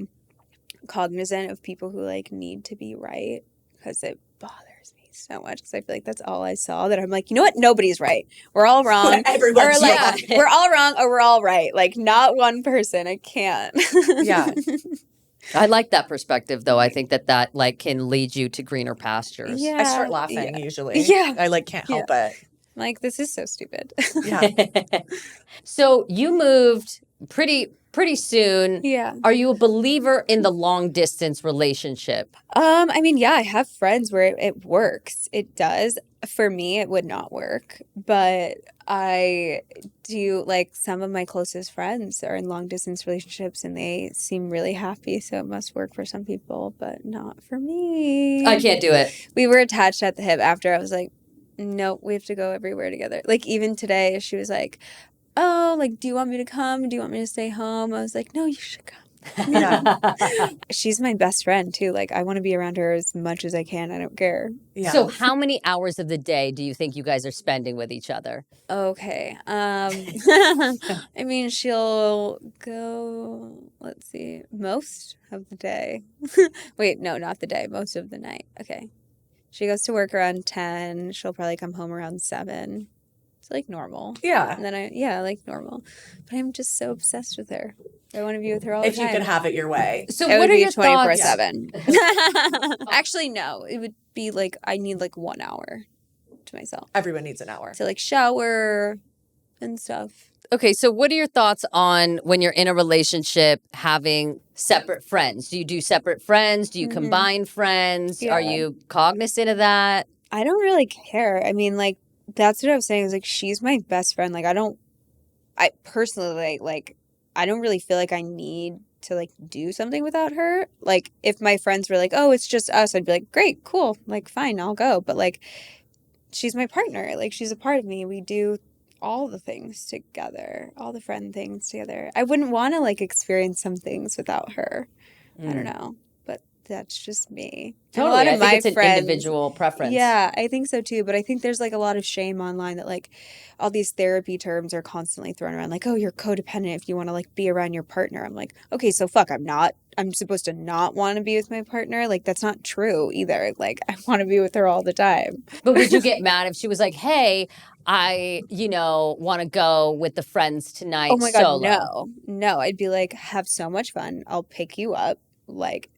cognizant of people who like need to be right because it bothers me so much because I feel like that's all I saw that I'm like, you know what? Nobody's right. We're all wrong. Everyone's or like right. we're all wrong or we're all right. Like not one person. I can't. Yeah. I like that perspective though. I think that like can lead you to greener pastures. Yeah. I start laughing Yeah. usually. Yeah. I like can't help it. Like this is so stupid. Yeah. So you moved pretty soon. Yeah. Are you a believer in the long distance relationship? I mean, yeah, I have friends where it works. It does. For me, it would not work. But I do, like, some of my closest friends are in long distance relationships and they seem really happy. So it must work for some people, but not for me. I can't do it. We were attached at the hip after I was like, nope, we have to go everywhere together. Like, even today, she was like, oh, like, do you want me to come? Do you want me to stay home? I was like, no, you should come. Yeah. She's my best friend too. Like I want to be around her as much as I can. I don't care. Yeah. So how many hours of the day do you think you guys are spending with each other? Okay. I mean, she'll go, let's see, most of the day. Wait, no, not the day, most of the night. Okay. She goes to work around 10. She'll probably come home around 7. It's like normal. Yeah. And then like normal. But I'm just so obsessed with her. I want to be with her all the If time. you could have it your way. So It what would are be your 24/7. thoughts? Actually, no. It would be like I need like 1 hour to myself Everyone needs an hour. to like shower and stuff. Okay, so what are your thoughts on when you're in a relationship having separate friends? Do you do separate friends? Do you combine friends? Are Yeah. you cognizant of that? I don't really care. I mean, like that's what I was saying. Is like she's my best friend. Like I personally like I don't really feel like I need to like do something without her. Like if my friends were like, oh, it's just us, I'd be like, great, cool, like fine, I'll go. But like she's my partner. Like she's a part of me. We do all the things together, all the friend things together. I wouldn't want to like experience some things without her. I don't know. But that's just me. And Totally. a lot of I think my it's an friends, individual preference. yeah, I think so too. But I think there's like a lot of shame online that like all these therapy terms are constantly thrown around. Like, oh, you're codependent if you want to like be around your partner. I'm like, okay, so fuck, I'm not. I'm supposed to not want to be with my partner. Like, that's not true either. Like, I want to be with her all the time. But would you get mad if she was like, hey, I, want to go with the friends tonight Oh my God, solo? no. No, I'd be like, have so much fun. I'll pick you up. Like,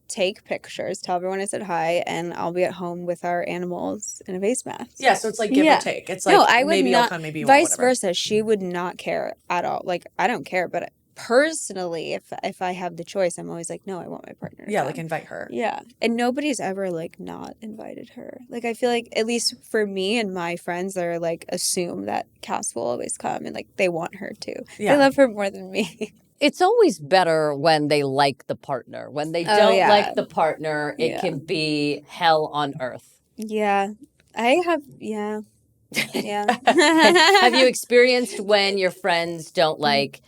take pictures, tell everyone I said hi, and I'll be at home with our animals in a face mask. Yeah, so it's like give Yeah. or take. It's No, like I would maybe you'll not. come, maybe you won't, Vice whatever. versa, she would not care at all. Like, I don't care, but personally, if I have the choice, I'm always like, no, I want my partner to Yeah, come. like invite her. Yeah. And nobody's ever like not invited her. Like, I feel like at least for me and my friends, they're like assume that Cass will always come and like they want her to. Yeah. They love her more than me. It's always better when they like the partner. When they Oh, don't yeah. like the partner, it Yeah. can be hell on earth. Yeah. I have, yeah. Yeah. Have you experienced when your friends don't like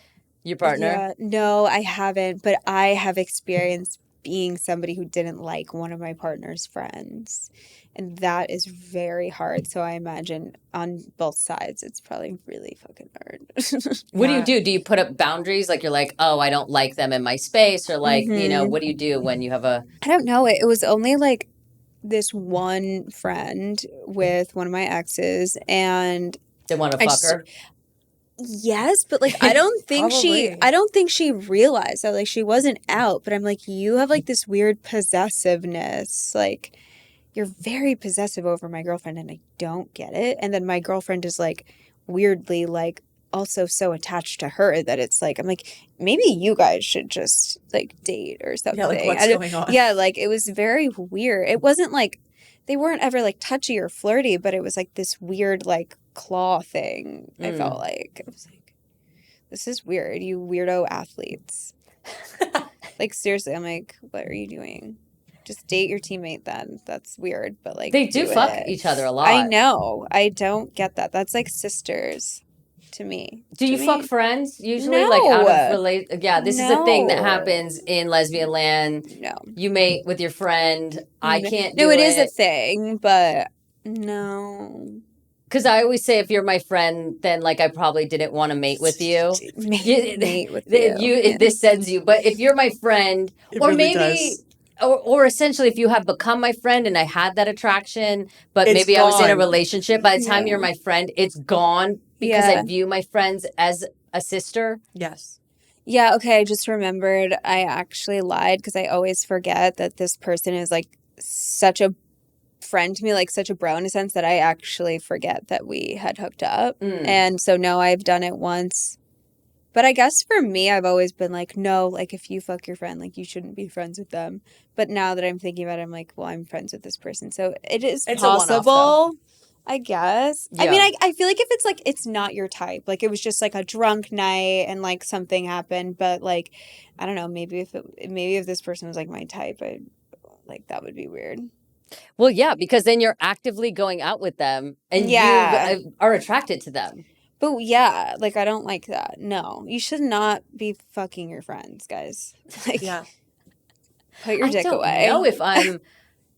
your partner? Yeah. No, I haven't, but I have experienced being somebody who didn't like one of my partner's friends. And that is very hard. So I imagine on both sides, it's probably really fucking hard. What do Yeah. you do? Do you put up boundaries? Like you're like, oh, I don't like them in my space, or like, Mhm. what do you do when you have a? I don't know. It was only like this one friend with one of my exes, and They want to I fuck just- her. yes, but like I don't think Probably. I don't think she realized that like she wasn't out, but I'm like, you have like this weird possessiveness. Like you're very possessive over my girlfriend and I don't get it. And then my girlfriend is like weirdly like also so attached to her that it's like I'm like, maybe you guys should just like date or something. Yeah, like what's I don't- going on? Yeah, like it was very weird. It wasn't like they weren't ever like touchy or flirty, but it was like this weird like claw thing. I felt like I was like, this is weird, you weirdo athletes. Like seriously, I'm like, what are you doing? Just date your teammate then. That's weird, but like They do fuck it. each other a lot. I know. I don't get that. That's like sisters to me. Do To you me- fuck friends usually? Like out No. of Yeah, this is a thing that No. happens in lesbian land. No. You mate with your friend. I can't do No, it. it is a thing, but no. Because I always say if you're my friend, then like I probably didn't want to mate with you. Mate with you. Yeah. This sends you. But if you're my friend, It or really maybe, does. or essentially, if you have become my friend and I had that attraction, but It's maybe I was in a gone. relationship. By the time Yeah. you're my friend, it's gone because I Yeah. view my friends as a sister. Yes. Yeah, okay, I just remembered I actually lied because I always forget that this person is like such a friend to me, like such a bro in a sense that I actually forget that we had hooked up. And so no, I've done it once. But I guess for me, I've always been like, no, like if you fuck your friend, like you shouldn't be friends with them. But now that I'm thinking about it, I'm like, well, I'm friends with this person. So it is It's a one-off, possible, I guess. I Yeah. mean, I feel like if it's like, it's not your type, like it was just like a drunk night and like something happened, but like, I don't know, maybe if this person was like my type, I like that would be weird. Well, yeah, because then you're actively going out with them and Yeah. you are attracted to them. But yeah, like I don't like that. No, you should not be fucking your friends, guys. Like, Yeah. put your dick I don't away. know if I'm.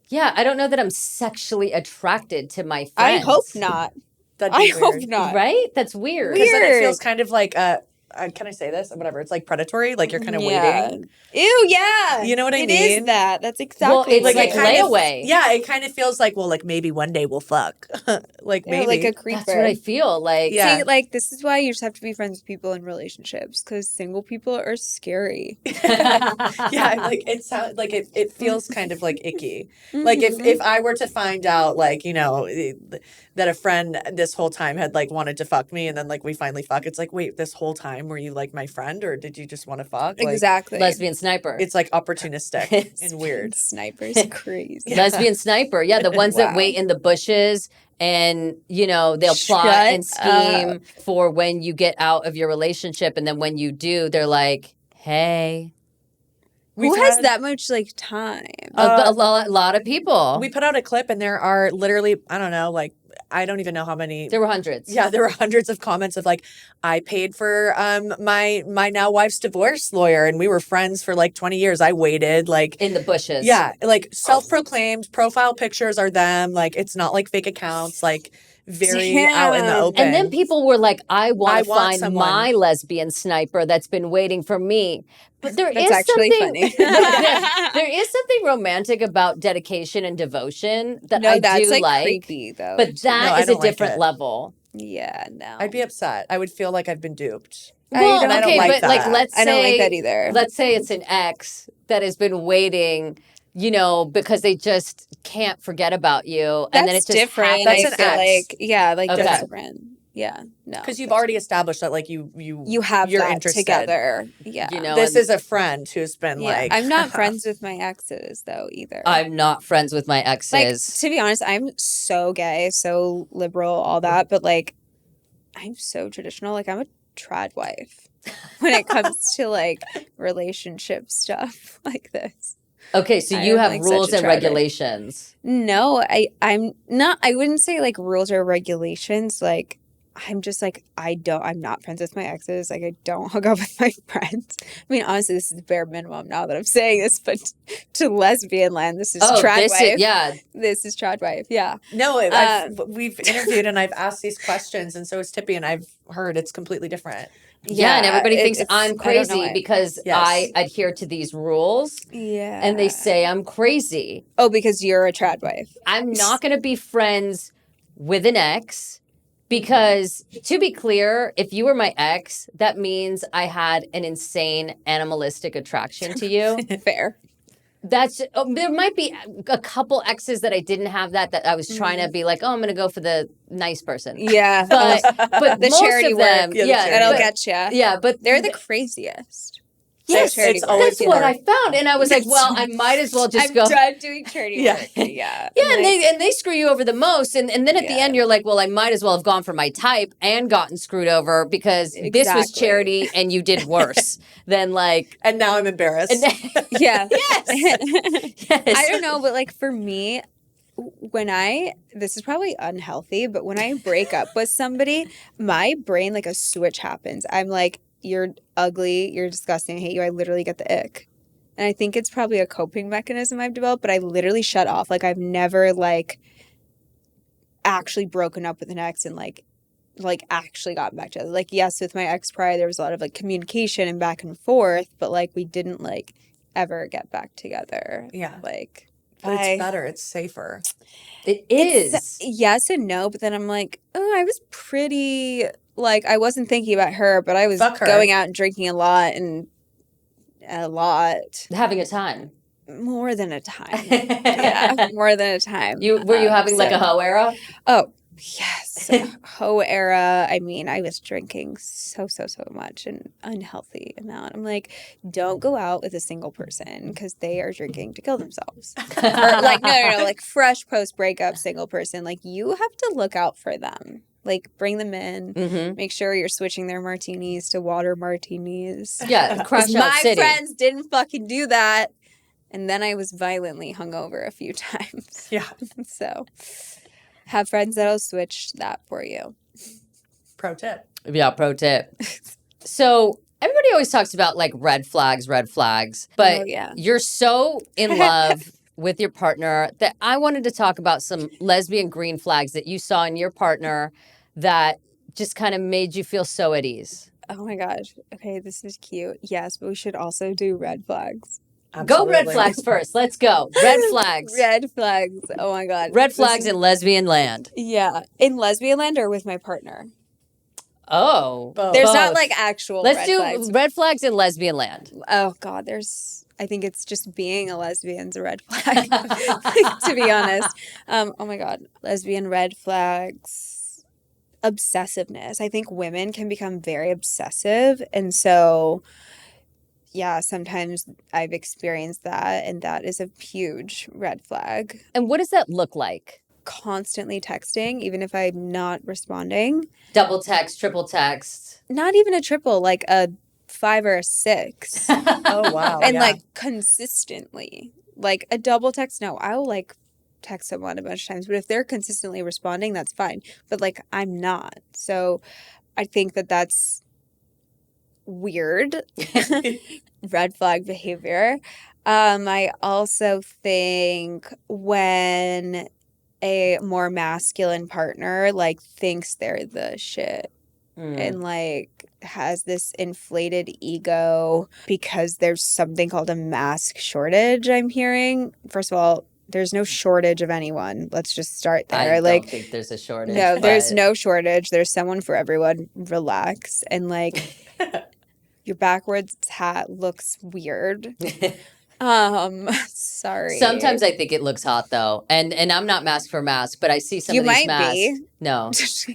Yeah, I don't know that I'm sexually attracted to my I friends. hope not. That'd I be hope weird. not. Right? That's weird. Because then it Weird. feels kind of like can I say this? Whatever. It's like predatory. Like you're kind of Yeah. waiting. Ew, yeah. You know what I It mean? is that. That's exactly Well, it's what like it is. layaway. Yeah, it kind of feels like, well, like maybe one day we'll fuck. Like Yeah, maybe. like a creeper. That's what I feel like. Yeah. See, like this is why you just have to be friends with people in relationships because single people are scary. Yeah, like it sounds like it feels kind of like icky. Like if I were to find out like, that a friend this whole time had like wanted to fuck me and then like we finally fuck, it's like, wait, this whole time were you like my friend or did you just want to fuck? Like, Exactly. Lesbian sniper. it's like opportunistic and weird. Snipers crazy. Lesbian sniper. Yeah, the ones that Wow. wait in the bushes and, they'll plot Shut and scheme for when you get out of your relationship. And then when you do, they're like, hey. Who We've has had- that much like time? A lot of people. We put out a clip and there are literally, I don't know, like I don't even know how many. There were hundreds. Yeah, there were hundreds of comments of like, I paid for my now wife's divorce lawyer, and we were friends for like 20 years. I waited like In the bushes. yeah, like self-proclaimed profile pictures are them. Like it's not like fake accounts. Like very out in the Damn. open. And then people were like, I want I to want find someone. my lesbian sniper that's been waiting for me. But there That's is actually something funny. there is something romantic about dedication and devotion that No, I that's do like creepy though. But too. No, that I is a don't like different it. level. Yeah, no. I'd be upset. I would feel like I've been duped. Well, don't- I don't okay, like but like that. let's say I don't like that either. Let's say it's an ex that has been waiting, you know, because they just can't forget about you, and then it That's just different. That's I an feel ex. like yeah, like Okay. that's different. Yeah, no. Because you've already established that like you have you're that interested. together. Yeah. You know, This and is a friend who's been Yeah. like I'm not friends with my exes though either. I'm not friends with my like exes. to be honest, I'm so gay, so liberal, all that, but like I'm so traditional. Like I'm a trad wife when it comes to like relationship stuff like this. Okay, so I you am, have like, rules such a and trad wife. regulations. No, I'm not. I wouldn't say like rules or regulations. Like I'm just like I'm not friends with my exes. Like I don't hook up with my friends. I mean, honestly, this is the bare minimum now that I'm saying this. But to lesbian land, this is trad this wife. yeah. This is trad wife. Yeah. No, we've interviewed and I've asked these questions, and so is Tippy, and I've heard it's completely different. Yeah, and everybody thinks it's- I'm I don't know crazy why. because Yes. I adhere to these rules, Yeah. and they say I'm crazy. oh, because you're a trad wife. I'm not going to be friends with an ex because, to be clear, if you were my ex, that means I had an insane animalistic attraction to you. Fair. That's there might be a couple exes that I didn't have that I was trying to be like, oh, I'm going to go for the nice person. Yeah. But the most charity of them, work. Yeah, the charity That'll work. get you. yeah, but They're the craziest. Yes, charity it's work. always that's what work. I found, and I was like, well, I might as well just I'm go. done doing charity Yeah. work. Yeah. Yeah, and they screw you over the most, and then at the Yeah. end you're like, well, I might as well have gone for my type and gotten scred over because this was Exactly. charity and you did worse than like. And now I'm embarrassed. Yeah. Yes. I don't know, but like for me, this is probably unhealthy, but when I break up with somebody, my brain, like a switch happens. I'm like, you're ugly, you're disgusting, I hate you. I literally get the ick. And I think it's probably a coping mechanism I've developed, but I literally shut off. Like I've never like actually broken up with an ex and like actually gotten back together. Like yes, with my ex prior, there was a lot of like communication and back and forth, but like we didn't like ever get back together. Yeah. Like But I- it's better. It's safer. It is. It's yes and no, but then I'm like, oh, I was pretty like I wasn't thinking about her, but I was Fuck her. going out and drinking a lot, Having a time. more than a time. Yeah, more than a time. Were you having like a hoe era? Oh, yes. Hoe era. I mean, I was drinking so much, an unhealthy amount. I'm like, don't go out with a single person because they are drinking to kill themselves. Or like, no, like fresh post breakup single person. Like, you have to look out for them. Like, bring them in. Mm-hmm. Make sure you're switching their martinis to water martinis. Yeah, crash 'Cause out my city. friends didn't fucking do that. And then I was violently hungover a few times. Yeah. So have friends that'll switch that for you. Pro tip. Yeah, pro tip. So everybody always talks about like red flags, but Oh, yeah. you're so in love with your partner that I wanted to talk about some lesbian green flags that you saw in your partner that just kind of made you feel so at ease. Oh my gosh. Okay, this is cute. Yes, but we should also do red flags. Go red Absolutely. flags first. Let's go. Red flags. Red flags. Oh my God. Red This flags is- in lesbian land. Yeah. In lesbian land or with my partner? Oh. Both. There's not Both. like actual Let's red do flags. red flags in lesbian land. Oh God, I think it's just being a lesbian's a red flag, to be honest. Oh my God. Lesbian red flags. Obsessiveness. I think women can become very obsessive. And so, yeah, sometimes I've experienced that. And that is a huge red flag. And what does that look like? Constantly texting, even if I'm not responding. Double text, triple text. Not even a triple, like a 5 or a 6. Oh wow. And yeah. like consistently. Like a double text, no, I'll like text someone a bunch of times, but if they're consistently responding, that's fine. But like, I'm not. So I think that that's weird. Red flag behavior. I also think when a more masculine partner like thinks they're the shit and like has this inflated ego because there's something called a mask shortage, I'm hearing. First of all, there's no shortage of anyone. Let's just start there. I like, don't think there's a shortage. no, there's but- no shortage. There's someone for everyone. Relax. And like, your backwards hat looks weird. Sorry. Sometimes I think it looks hot though, and I'm not mask for mask, but I see some You of these might masks. be. No,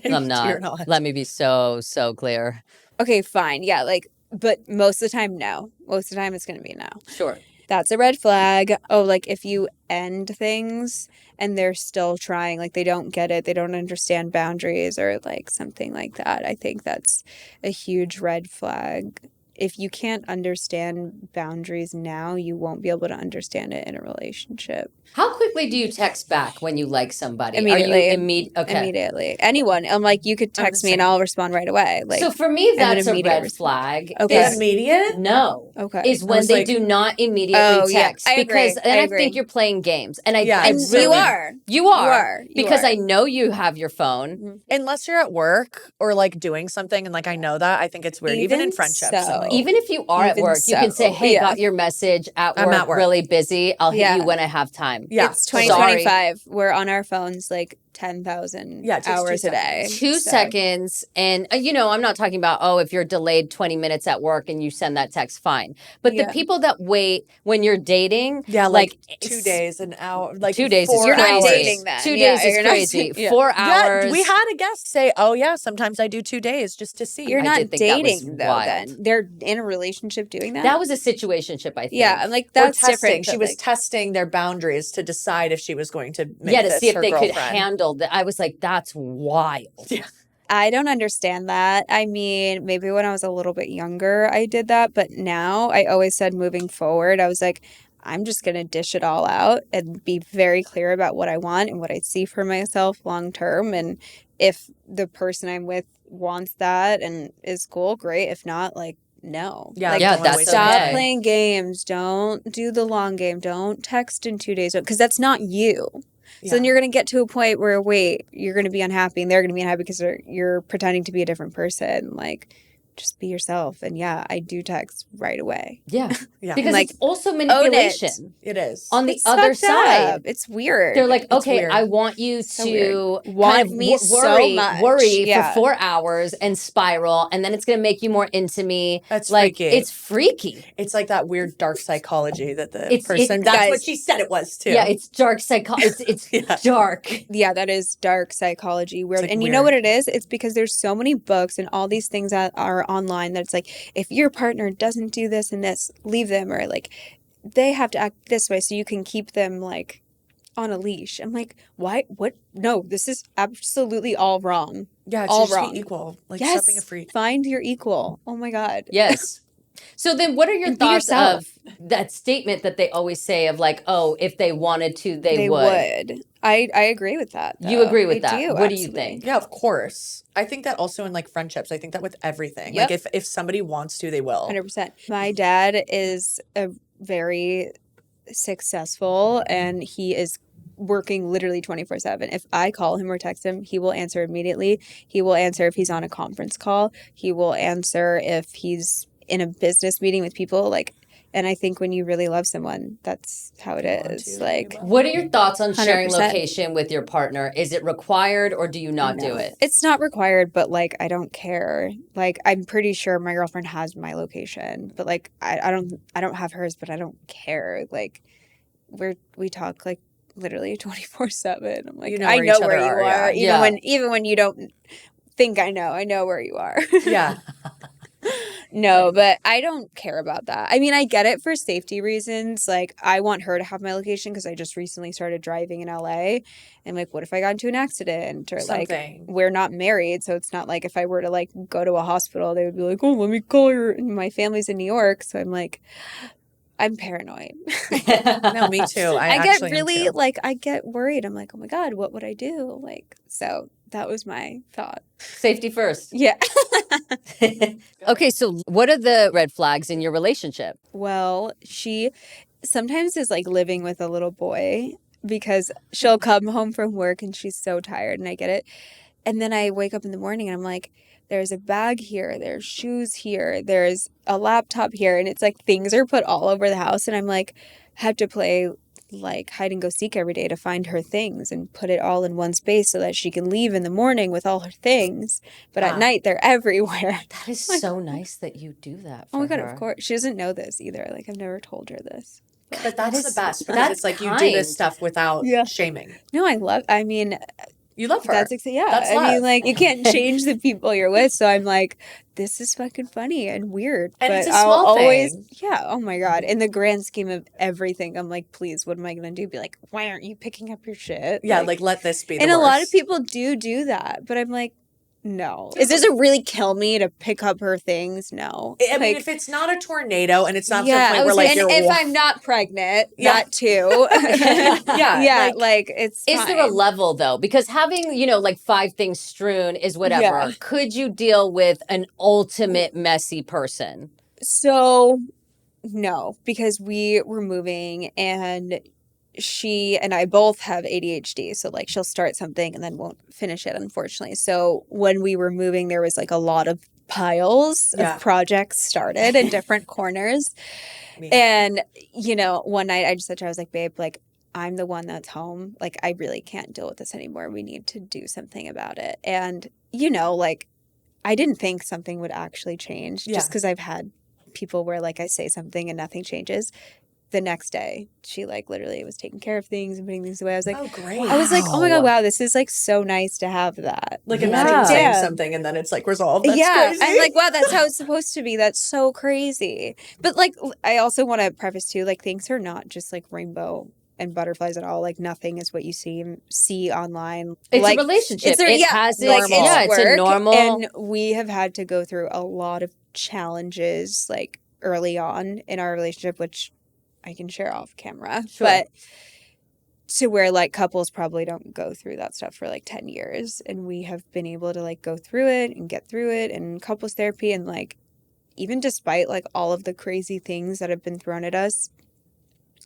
I'm You're not. not. Let me be so clear. Okay, fine. Yeah, like, but most of the time, no. Most of the time, it's going to be no. Sure. That's a red flag. Oh, like if you end things and they're still trying, like they don't get it, they don't understand boundaries or like something like that. I think that's a huge red flag. If you can't understand boundaries now, you won't be able to understand it in a relationship. How quickly do you text back when you like somebody? Immediately. Are you okay. Immediately. Anyone. I'm like, you could text me and I'll respond right away. Like, So for me, I'm an that's a immediate red response. flag. Okay. Is- Immediate? No. okay. Is I when was they like- do not immediately Oh, yeah. text. I agree. Because then I I agree. think you're playing games. And I, Yeah, I And it's really, you are. You are. You are. You Because are. I know you have your phone. Unless you're at work or like doing something and like I know that, I think it's weird. Even in friendships. so. I'm like, Even if you are at Even work, you can say, so, hey, yeah. got your message at I'm work, at work. really busy. I'll hit Yeah. you when I have time. yeah. It's Sorry. 2025. We're on our phones like 10,000 Yeah, it takes 2 hours a day. seconds. 2 So- seconds. And, I'm not talking about, if you're delayed 20 minutes at work and you send that text, fine. But Yeah. the people that wait when you're dating, Yeah, like 2 it's- days, an hour, like 2 days is 4 You're not hours. dating then. 2 Yeah, days is you're not- crazy. yeah. 4 Yeah, hours. we had a guest say, "Oh yeah, sometimes I do 2 days just to see." You're I not did think that was dating though. wild. Then they're in a relationship doing that. That was a situationship, I think. yeah. I'm like Or that's testing. different. She but, was like, testing their boundaries to decide if she was going to make To this see if her they could girlfriend. handle that. I was like, that's wild. I don't understand that. I mean, maybe when I was a little bit younger, I did that, but now I always said moving forward, I was like, I'm just going to dish it all out and be very clear about what I want and what I see for myself long term. And if the person I'm with wants that and is cool, great. If not, like, no. Yeah, Like, Yeah, don't wanna that's waste stop your okay. time. playing games. Don't do the long game. Don't text in 2 days because that's not you. So then Yeah. you're going to get to a point where, wait, you're going to be unhappy and they're going to be unhappy because you're pretending to be a different person. Like, just be yourself. And yeah, I do text right away. Yeah. Yeah. Because Like, it's also manipulation. It is. On the It's other fucked side. up. It's weird. They're like, It's okay, weird. I want you So to weird. Want kind of me so worry, much. worry Yeah. for 4 hours and spiral, and then it's going to make you more into me. That's like, freaky. it's freaky. It's like that weird dark psychology that the It's- person. it- That's guys- what she said it was too. Yeah, it's dark psychology. It's Yeah. dark. Yeah, that is dark psychology. Weird. like And you know weird. what it is? It's because there's so many books and all these things that are online that it's like, if your partner doesn't do this and this, leave them, or like they have to act this way so you can keep them like on a leash. I'm like, why? What? No, this is absolutely all wrong. yeah. It's all just wrong. be equal. Like Yes. stop being a freak. Find your equal. Oh my God. Yes. So then what are your And be thoughts yourself. of that statement that they always say of like, oh, if they wanted to, they would. would. I agree with that. You though. agree with I that. do, What do you absolutely. think? Yeah, of course. I think that also in like friendships. I think that with everything. Yep. Like if somebody wants to, they will. 100%. My dad is a very successful and he is working literally 24/7. If I call him or text him, he will answer immediately. He will answer if he's on a conference call. He will answer if he's in a business meeting with people. Like, and I think when you really love someone, that's how it want is. to, Like, you will. What are your thoughts on sharing 100%. location with your partner? Is it required or do you not do no. it? It's not required, but like I don't care. Like I'm pretty sure my girlfriend has my location, but like I don't have hers, but I don't care. Like we talk like literally 24/7. I'm like, You know I where know each where other you are, are, yeah. even when you don't think I know where you are. Yeah. No, but I don't care about that. I mean, I get it for safety reasons. Like, I want her to have my location because I just recently started driving in LA. And, like, what if I got into an accident? Or, like, Something. we're not married. So it's not like if I were to, like, go to a hospital, they would be like, oh, let me call your. And my family's in New York. So I'm like, I'm paranoid. No, me too. I get actually am really too. like I get worried. I'm like, oh my God, what would I do? Like, so that was my thought. Safety first. Yeah. Okay, so what are the red flags in your relationship? Well, she sometimes is like living with a little boy because she'll come home from work and she's so tired, and I get it. And then I wake up in the morning and I'm like, there's a bag here, there's shoes here, there's a laptop here, and it's like things are put all over the house, and I'm like, have to play like hide and go seek every day to find her things and put it all in one space so that she can leave in the morning with all her things. But at night they're everywhere. That is so nice that you do that for Oh my God, her. of course. She doesn't know this either. Like, I've never told her this. But that's the best because that's it's like you do kind. this stuff without Yeah. shaming. No, I mean, You love her. that's yeah. That's I love. mean, like, you can't change the people you're with. So I'm like, this is fucking funny and weird. And but it's a I'll small always, thing. yeah. Oh my God. In the grand scheme of everything, I'm like, please, what am I going to do? Be like, why aren't you picking up your shit? Yeah, like let this be the and a lot of worst. people do that. But I'm like, no. Does it really kill me to pick up her things? No. I mean, Like, if it's not a tornado and it's not to yeah, the I point where was like like, you're and if I'm not pregnant, Yeah. that too. Yeah, yeah, like it's Is there a fine. level though? Because having, like 5 things strewn is whatever. Yeah. Could you deal with an ultimate messy person? So no, because we were moving and she and I both have ADHD. So like she'll start something and then won't finish it, unfortunately. So when we were moving, there was like a lot of piles Yeah. of projects started in different corners. Me. And, one night I just said to her, I was like, babe, like, I'm the one that's home. Like, I really can't deal with this anymore. We need to do something about it. And, like, I didn't think something would actually change just because I've had people where, like, I say something and nothing changes. The next day, she, like, literally was taking care of things and putting things away. I was like, Oh, great. I was like, oh my God, wow, this is, like, so nice to have that. Like imagine saying Yeah. something and then it's like resolved. That's yeah, crazy. I'm like, wow, that's how it's supposed to be. That's so crazy. But like, I also want to preface too, like, things are not just like rainbow and butterflies at all. Like, nothing is what you see online. It's like, a relationship. It's It has its, like, it's a work, normal. and we have had to go through a lot of challenges like early on in our relationship, which I can share off camera, Sure. but to where like couples probably don't go through that stuff for like 10 years, and we have been able to like go through it and get through it, and couples therapy, and like even despite like all of the crazy things that have been thrown at us,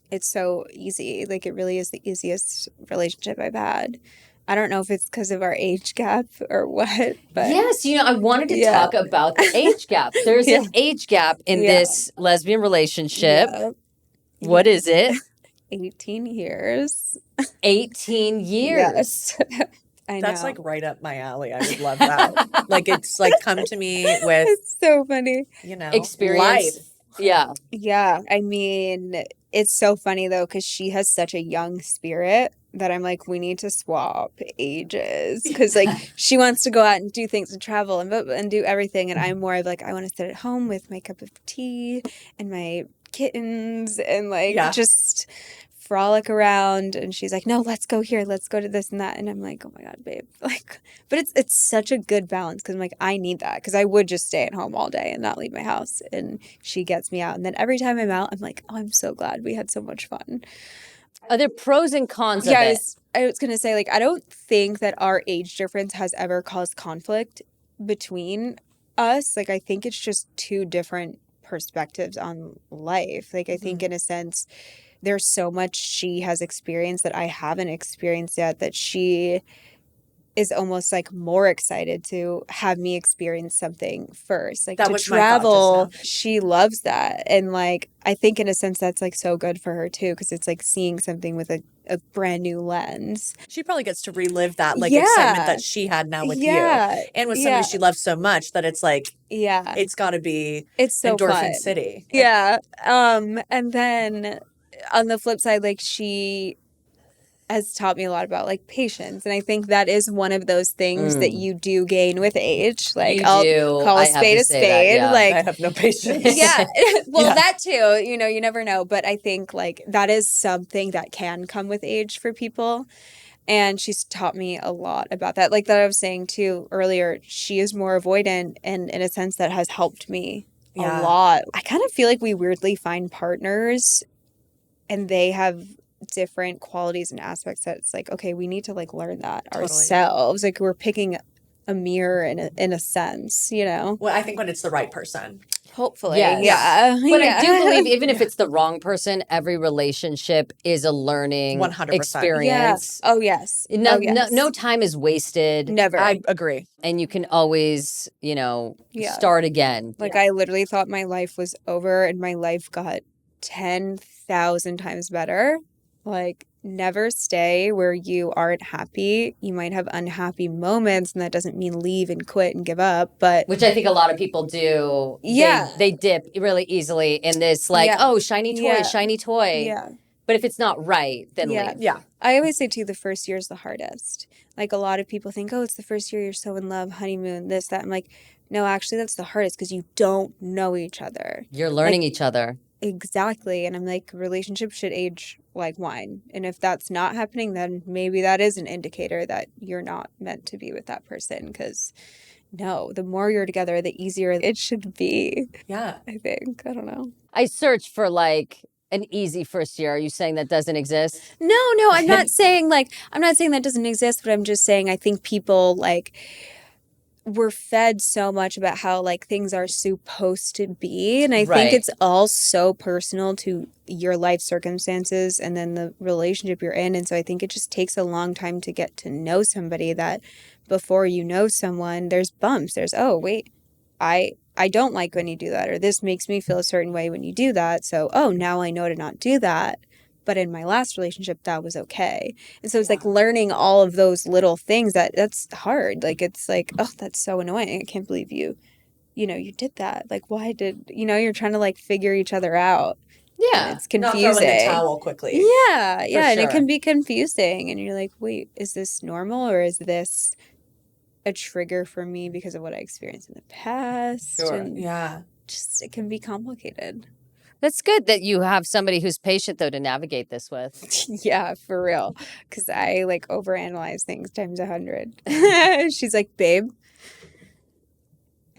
it's so easy. Like, it really is the easiest relationship I've had. I don't know if it's because of our age gap or what, but Yes, I wanted to Yeah. talk about the age gap. There's Yeah. an age gap in Yeah. this lesbian relationship. Yeah. What is it? 18 years. 18 years. Yes. I That's know. like right up my alley. I would love that. Like it's like come to me with, It's so funny. Experience. life. Yeah. Yeah, I mean, it's so funny though, because she has such a young spirit that I'm like, we need to swap ages, because like she wants to go out and do things and travel and do everything, and I'm more of like, I want to sit at home with my cup of tea and my kittens and like Yeah. just frolic around. And she's like, no, let's go here, let's go to this and that, and I'm like, oh my God, babe, like, but it's such a good balance, because I'm like, I need that, because I would just stay at home all day and not leave my house, and she gets me out, and then every time I'm out, I'm like, oh, I'm so glad we had so much fun. Are there pros and cons of Yeah, it? I was gonna say, like, I don't think that our age difference has ever caused conflict between us. Like, I think it's just two different perspectives on life. Like, I think in a sense, there's so much she has experienced that I haven't experienced yet, that she is almost like more excited to have me experience something first. Like, That to was my thought travel, just now. she loves that. And like, I think in a sense that's like so good for her too, because it's like seeing something with a brand new lens. She probably gets to relive that like Yeah. excitement that she had now with you. And with somebody Yeah. she loves so much that it's like, Yeah. it's got to be It's so endorphin fun. city. Yeah. And then on the flip side, like, she has taught me a lot about like patience, and I think that is one of those things that you do gain with age. Like, You I'll do. call I a have spade to a say that, spade. yeah. Like, I have no patience. yeah. Well, Yeah. that too, you never know. But I think like that is something that can come with age for people. And she's taught me a lot about that. Like that I was saying too earlier, she is more avoidant, and in a sense that has helped me Yeah. a lot. I kind of feel like we weirdly find partners and they have different qualities and aspects that it's like, okay, we need to like learn that Totally. ourselves. Like we're picking a mirror in a sense, you know? Well, I think when it's the right person. Hopefully. Yes. Yeah. But yeah. I do believe even if it's the wrong person, every relationship is a learning 100%. experience. Oh, yes. No, Oh, yes. no time is wasted. Never. I agree. And you can always, Yeah. start again. Like I literally thought my life was over and my life got 10,000 times better. Like never stay where you aren't happy. You might have unhappy moments and that doesn't mean leave and quit and give up, but Which I think a lot of people do. Yeah. They dip really easily in this like, Yeah. oh, shiny toy, Yeah. shiny toy. yeah. But if it's not right, then Yeah. leave. Yeah. I always say too, the first year is the hardest. Like a lot of people think, oh, it's the first year you're so in love, honeymoon, this, that. I'm like, no, actually that's the hardest because you don't know each other. You're learning each other. Exactly. And I'm like, relationships should age like wine. And if that's not happening, then maybe that is an indicator that you're not meant to be with that person. Because no, the more you're together, the easier it should be, Yeah. I think. I don't know. I searched for like an easy first year. Are you saying that doesn't exist? No, I'm not saying that doesn't exist, but I'm just saying I think people like we're fed so much about how like things are supposed to be, and I Right. think it's all so personal to your life circumstances and then the relationship you're in. And so I think it just takes a long time to get to know somebody, that before you know someone there's bumps, there's oh wait, I don't like when you do that, or this makes me feel a certain way when you do that, so oh now I know to not do that. But in my last relationship, that was okay. And so it's like learning all of those little things that's hard. Like, it's like, oh, that's so annoying. I can't believe you did that. Like, why did, you're trying to like figure each other out. Yeah. And it's Not confusing. throw in the towel quickly. Yeah. Yeah. And sure. it can be confusing. And you're like, wait, is this normal or is this a trigger for me because of what I experienced in the past? Sure. And Yeah. just, it can be complicated. That's good that you have somebody who's patient, though, to navigate this with. Yeah, for real. Because I like overanalyze things times 100. She's like, babe,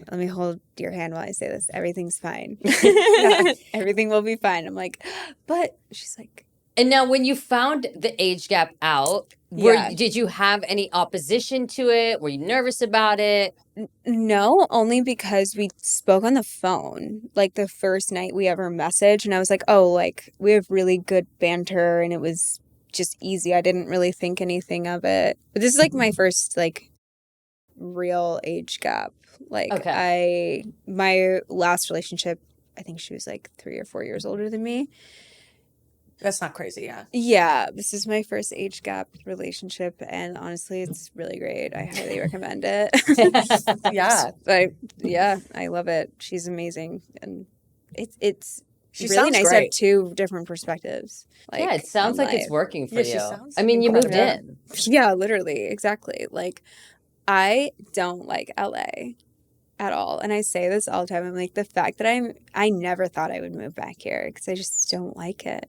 let me hold your hand while I say this. Everything's fine. Everything will be fine. I'm like, but she's like, And now, when you found the age gap out, did you have any opposition to it? Were you nervous about it? no, only because we spoke on the phone like the first night we ever messaged. And I was like, oh, like we have really good banter and it was just easy. I didn't really think anything of it. But this is like my first like real age gap. Like my last relationship, I think she was like 3 or 4 years older than me. That's not crazy, yeah. Yeah, this is my first age gap relationship, and honestly, it's really great. I highly recommend it. Yeah. I love it. She's amazing, and it's She really sounds nice to great. have two different perspectives. Like, Yeah, it sounds on like it's life. working for Yeah, she you. sounds I mean, you moved incredible. in. Yeah, literally, exactly. Like, I don't like LA at all, and I say this all the time. I'm like, the fact that I never thought I would move back here because I just don't like it.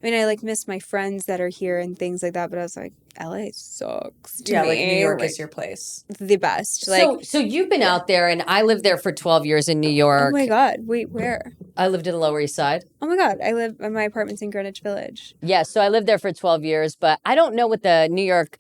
I mean, I like miss my friends that are here and things like that, but I was like, LA sucks to Yeah, me. like New York like, is your place. the best. Like, So you've been out there, and I lived there for 12 years in New York. oh my God, wait, where? I lived in the Lower East Side. Oh my God, my apartment's in Greenwich Village. Yeah, so I lived there for 12 years, but I don't know what the New York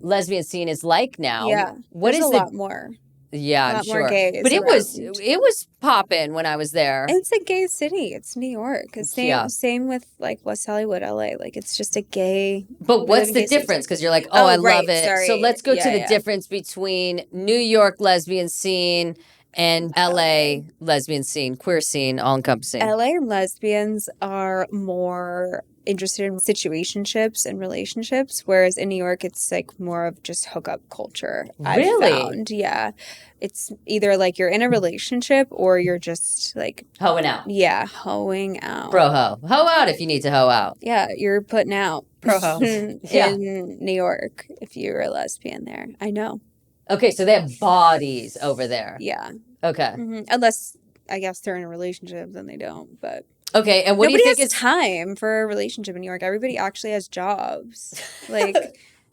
lesbian scene is like now. Yeah, What there's is a lot more. Yeah, a I'm lot sure. more gays But it around. was popping when I was there. It's a gay city. It's New York. It's same with like West Hollywood, LA. Like it's just a gay. But what's the gay city. difference? Because you're like, oh, I right, love it. sorry. So let's go to Yeah, the yeah. difference between New York lesbian scene and LA lesbian scene, queer scene, all encompassing. LA lesbians are more interested in situationships and relationships, whereas in New York it's like more of just hookup culture. Really? I've found. Yeah. It's either like you're in a relationship or you're just like Hoeing out. hoeing out. Bro ho. Hoe out if you need to hoe out. Yeah, you're putting out Pro ho. Yeah. in New York if you're a lesbian there. I know. Okay, so they have bodies over there. Yeah. Okay. Unless I guess they're in a relationship, then they don't. But Okay, and what nobody do you think has is time for a relationship in New York. Everybody actually has jobs. Like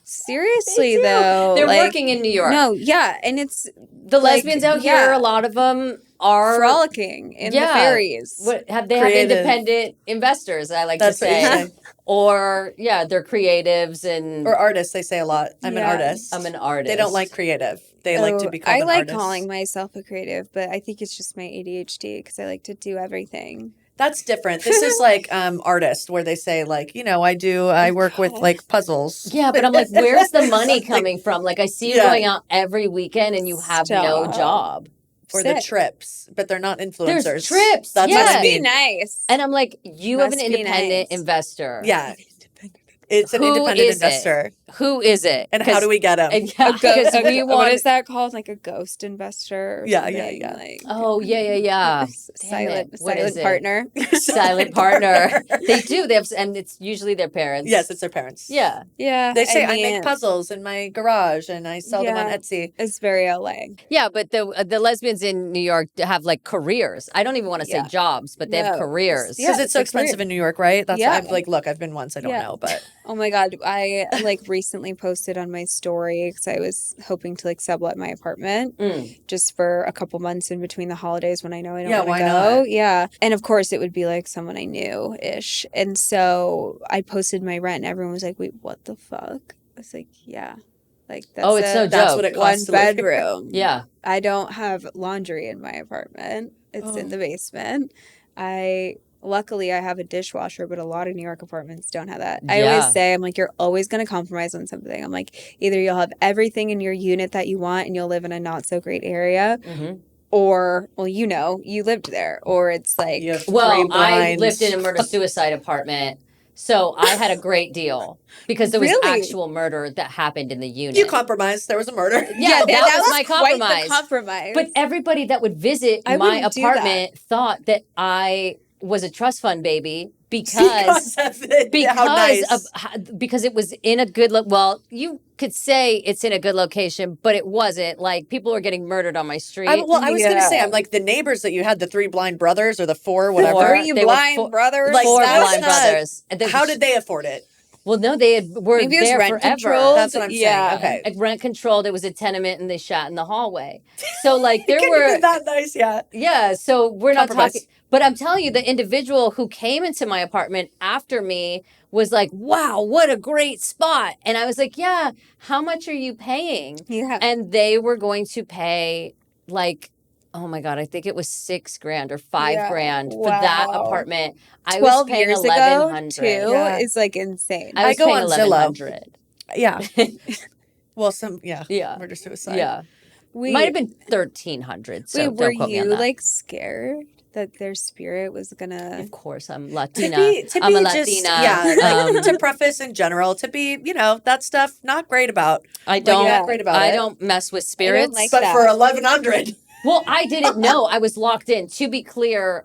Seriously, They do. though. They're like, working in New York. No, yeah. And it's The like, lesbians out yeah. here, a lot of them are frolicking in the ferries. Have Creative. independent investors, I like That's to what you say. say. Or they're creatives and Or artists, they say a lot. I'm an Yeah. artist. I'm an artist. They don't like creative. They like to be called I an like artist. calling myself a creative, but I think it's just my ADHD because I like to do everything. That's different. This is like artist, where they say like, I work with like puzzles. Yeah, but I'm like, where's the money coming from? Like, I see you Yeah. going out every weekend and you have no Stop. job. Or the Sick. trips, but they're not influencers. There's trips, That's yeah. what I Must be mean. nice. And I'm like, you have an Must be independent nice. investor. Yeah. It's an Who independent is it? investor. Who is it? And how do we get them? Because we What want is that called? Like a ghost investor? Or Yeah, something? yeah. Like, Oh, yeah. Damn silent it. What is it? partner. Silent partner. They do. They have, and it's usually their parents. Yes, it's their parents. Yeah. Yeah. They say I mean, make puzzles in my garage and I sell them on Yeah. Etsy. It's very LA. Yeah, but the lesbians in New York have like careers. I don't even want to say Yeah. jobs, but they have No. careers. Yeah, Because it's so it's a career. expensive in New York, right? That's Yeah. why I'm like, look, I've been once, I don't Yeah. know, but Oh my God. I like recently posted on my story because I was hoping to like sublet my apartment just for a couple months in between the holidays when I know I don't Yeah, want why to go. not? Yeah. And of course it would be like someone I knew ish. And so I posted my rent and everyone was like, wait, what the fuck? I was like, yeah. Like that's Oh, it's no that's joke. what it one costs to live here. bedroom. Yeah. I don't have laundry in my apartment. It's in the basement. Luckily, I have a dishwasher, but a lot of New York apartments don't have that. I Yeah. always say, I'm like, you're always going to compromise on something. I'm like, either you'll have everything in your unit that you want and you'll live in a not so great area, or, well, you lived there, or it's like, You have Well, three I blinds. lived in a murder-suicide apartment, so I had a great deal because there was Really? actual murder that happened in the unit. You compromised. There was a murder. Yeah, that was my quite compromise. the compromise. But everybody that would visit I my wouldn't do apartment thought that I was a trust fund baby because of it. How nice. because it was in a good well, you could say it's in a good location, but it wasn't. Like people were getting murdered on my street. I was going to say, Yeah. I'm like the neighbors that you had, the three blind brothers or the four, whatever. Four. Three They were blind brothers. Like, Four that's blind not- brothers. And How did they afford it? Well, no, they were Maybe it was there rent forever. controlled. That's what I'm Yeah. saying. Okay. Rent controlled. It was a tenement, and they shot in the hallway. So, like, there Couldn't were have been that nice, yeah. Yeah, so we're not Compromise. talking. But I'm telling you, the individual who came into my apartment after me was like, wow, what a great spot. And I was like, yeah, how much are you paying? Yeah. And they were going to pay like, oh my God, I think it was $6,000 or $5,000 for that Wow. apartment. I 12 was paying years ago, $1,100. too, Yeah. is like insane. I was go paying on Zillow. $1,100. Yeah. Well, Yeah. murder suicide. Yeah. Wait, Might have been $1,300. So wait, don't were quote me on you that. like scared that their spirit was gonna? Of course, I'm To Latina. be I'm a just, Latina. yeah, like, Um, to preface in general, to be, that stuff, not great about. I Like, don't. not great about I it. don't mess with spirits. like But that. for 1,100. Well, I didn't know. I was locked in. To be clear,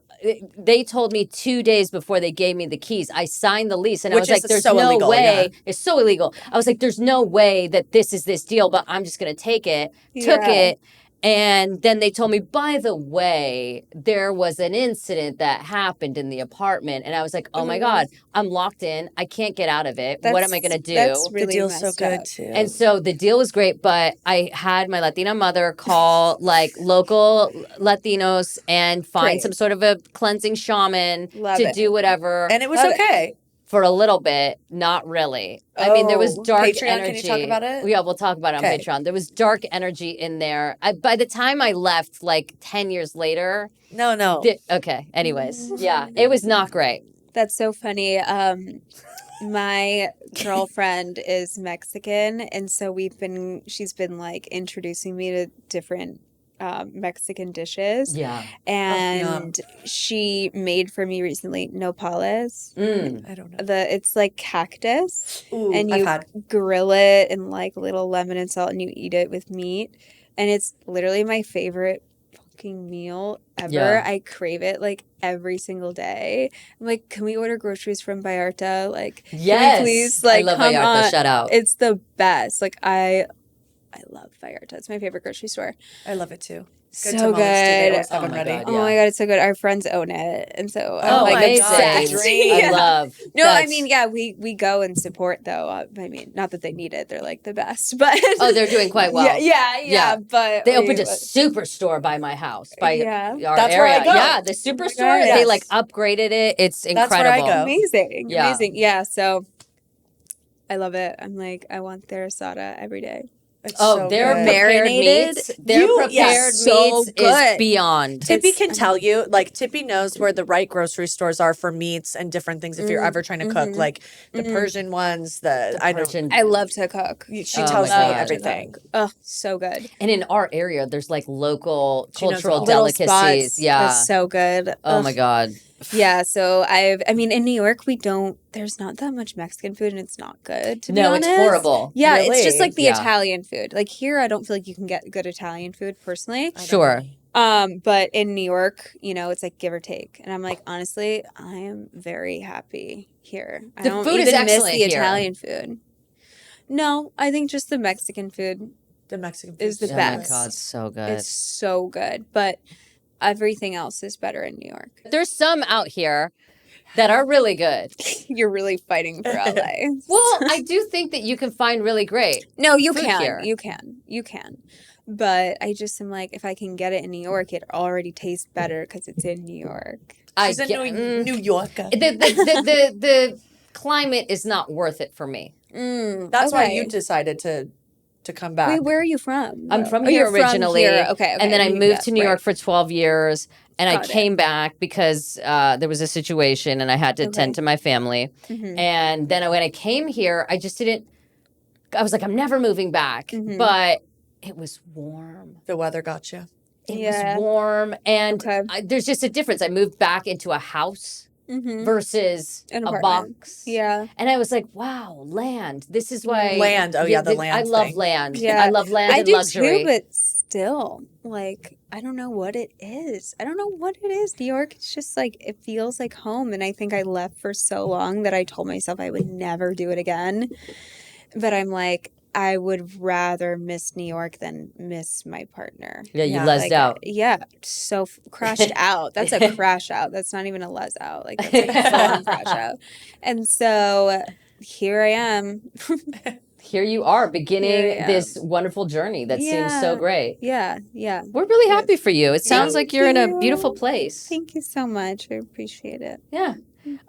they told me 2 days before they gave me the keys. I signed the lease, and I Which was like, is "There's so no illegal, way." yeah. It's so illegal. I was like, "There's no way that this is this deal," but I'm just gonna take it. Took Yeah. it. And then they told me, by the way, there was an incident that happened in the apartment. And I was like, oh my God, I'm locked in. I can't get out of it. What am I going to do? That's really The deal's so messed good, up. too. And so the deal was great, but I had my Latina mother call like local Latinos and find Great. some sort of a cleansing shaman Love to it. do whatever And it was Love it. okay. for a little bit. Not really. I mean, there was Oh, dark Patreon, energy. can you talk about it? Yeah, we'll talk about it on Okay. Patreon. There was dark energy in there. By the time I left, like 10 years later, No. okay. Anyways, yeah, it was not great. That's so funny. My girlfriend is Mexican, and so she's been like introducing me to different Mexican dishes. Yeah. And she made for me recently nopales. Mm. I don't know. It's like cactus, Ooh, and I've you had. grill it in like a little lemon and salt, and you eat it with meat. And it's literally my favorite fucking meal ever. Yeah. I crave it like every single day. I'm like, can we order groceries from Vallarta? Like, Yes. can we please, like, I love come Vallarta. on. Shout out. It's the best. Like, I love Vallarta. It's my favorite grocery store. I love it too. Good So Tamales too. They good. always have Oh them my ready. God, Oh yeah. my God, it's so good. Our friends own it. And so I'm Oh, like amazing. obsessed. I Yeah. love. No, I that's- mean, yeah, we go and support though. I mean, not that they need it; they're like the best, but Oh, they're doing quite well. yeah. But They opened a superstore by my house, by Yeah. our That's area. where I go. Yeah, the my superstore. God. They Yes. like upgraded it. It's That's where I incredible. go. amazing, Yeah. amazing. Yeah, so I love it. I'm like, I want their asada every day. It's Oh, so their good. prepared Marinated. meats. Their You- prepared yes, so meats is good. beyond. Tippy It's- can tell you, like Tippy knows where the right grocery stores are for meats and different things. If you're ever trying to cook, like the Persian ones, I know Persian- I love to cook. she Oh tells my me God. everything. Oh, so good. And in our area, there's like local She knows cultural all. Little delicacies. spots. Yeah. That's so good. Oh Ugh. my God. Yeah, so I mean, in New York, there's not that much Mexican food and it's not good, to be No, honest. it's horrible. Yeah, it's just Really? like the Yeah. Italian food. Like here, I don't feel like you can get good Italian food personally. I don't Sure. know. But in New York, it's like give or take. And I'm like, honestly, I am very happy here. I The don't food is even miss excellent the here. Italian food. No, I think just the Mexican food. The Mexican food Is the Oh best. my God, so good. It's so good. But everything else is better in New York. There's some out here that are really good. You're really fighting for LA. Well, I do think that you can find really great. No, you food can. here. You can. But I just am like, if I can get it in New York, it already tastes better because it's in New York. She's a New Yorker. The climate is not worth it for me. That's why you decided to come back. Wait, where are you from? I'm from Oh, here you're from originally. here. Okay, And then I moved to New York right. for 12 years. And I Got it. came back because there was a situation and I had to tend to my family. Mhm. And then when I came here, I just didn't, I was like, I'm never moving back. Mhm. But it was warm. The weather got you. It Yeah. was warm. And Okay. there's just a difference. I moved back into a house Mhm. versus An a apartment. box. Yeah. And I was like, wow, land. This is why. Land. Oh, yeah, the land I love thing. land. Yeah. I love land I and do luxury. too, but still, like, I don't know what it is. I don't know what it is. New York, it's just like, it feels like home. And I think I left for so long that I told myself I would never do it again. But I'm like, I would rather miss New York than miss my partner. Yeah, you Yeah. lesed Like, out. yeah, so crashed out. That's a crash out. That's not even a les out. Like, that's like a full-on crash out. And so here I am. Here you are beginning Here I am. this wonderful journey that seems so Yeah. great. Yeah. We're really happy for you. It sounds like Thank you're in a you. beautiful place. Thank you so much. I appreciate it. Yeah.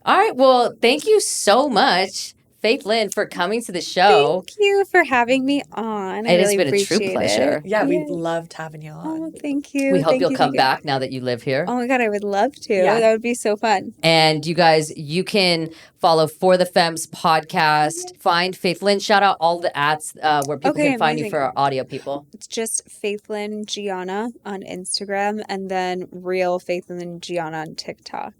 All right. Well, thank you so much, Faithlynn, for coming to the show. Thank you for having me on. I It has really been a true appreciate pleasure. it. Yeah, we loved having you on. Oh, thank you. We hope Thank you'll you, come thank you. back now that you live here. Oh my God, I would love to. Yeah. That would be so fun. And you guys, you can follow For the Femmes podcast. Find Faithlynn. Shout out all the ads where people Okay, can find you amazing. for our audio people. It's just Faithlynn Gianna on Instagram and then real Faithlynn Gianna on TikTok.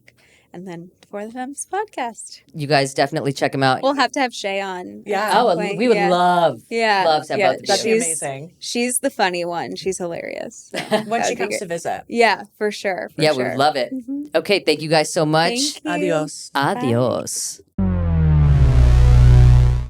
And then For the Femmes podcast. You guys definitely check them out. We'll have to have Shay on. Yeah. at some Oh, point. we would Yeah. love to have both of you. That'd be she's- amazing. She's the funny one. She's hilarious. So When that she would be comes great. to visit. Yeah, for sure. For Yeah, sure. we would love it. Mhm. Okay, thank you guys so much. Thank you. Adios. Adios.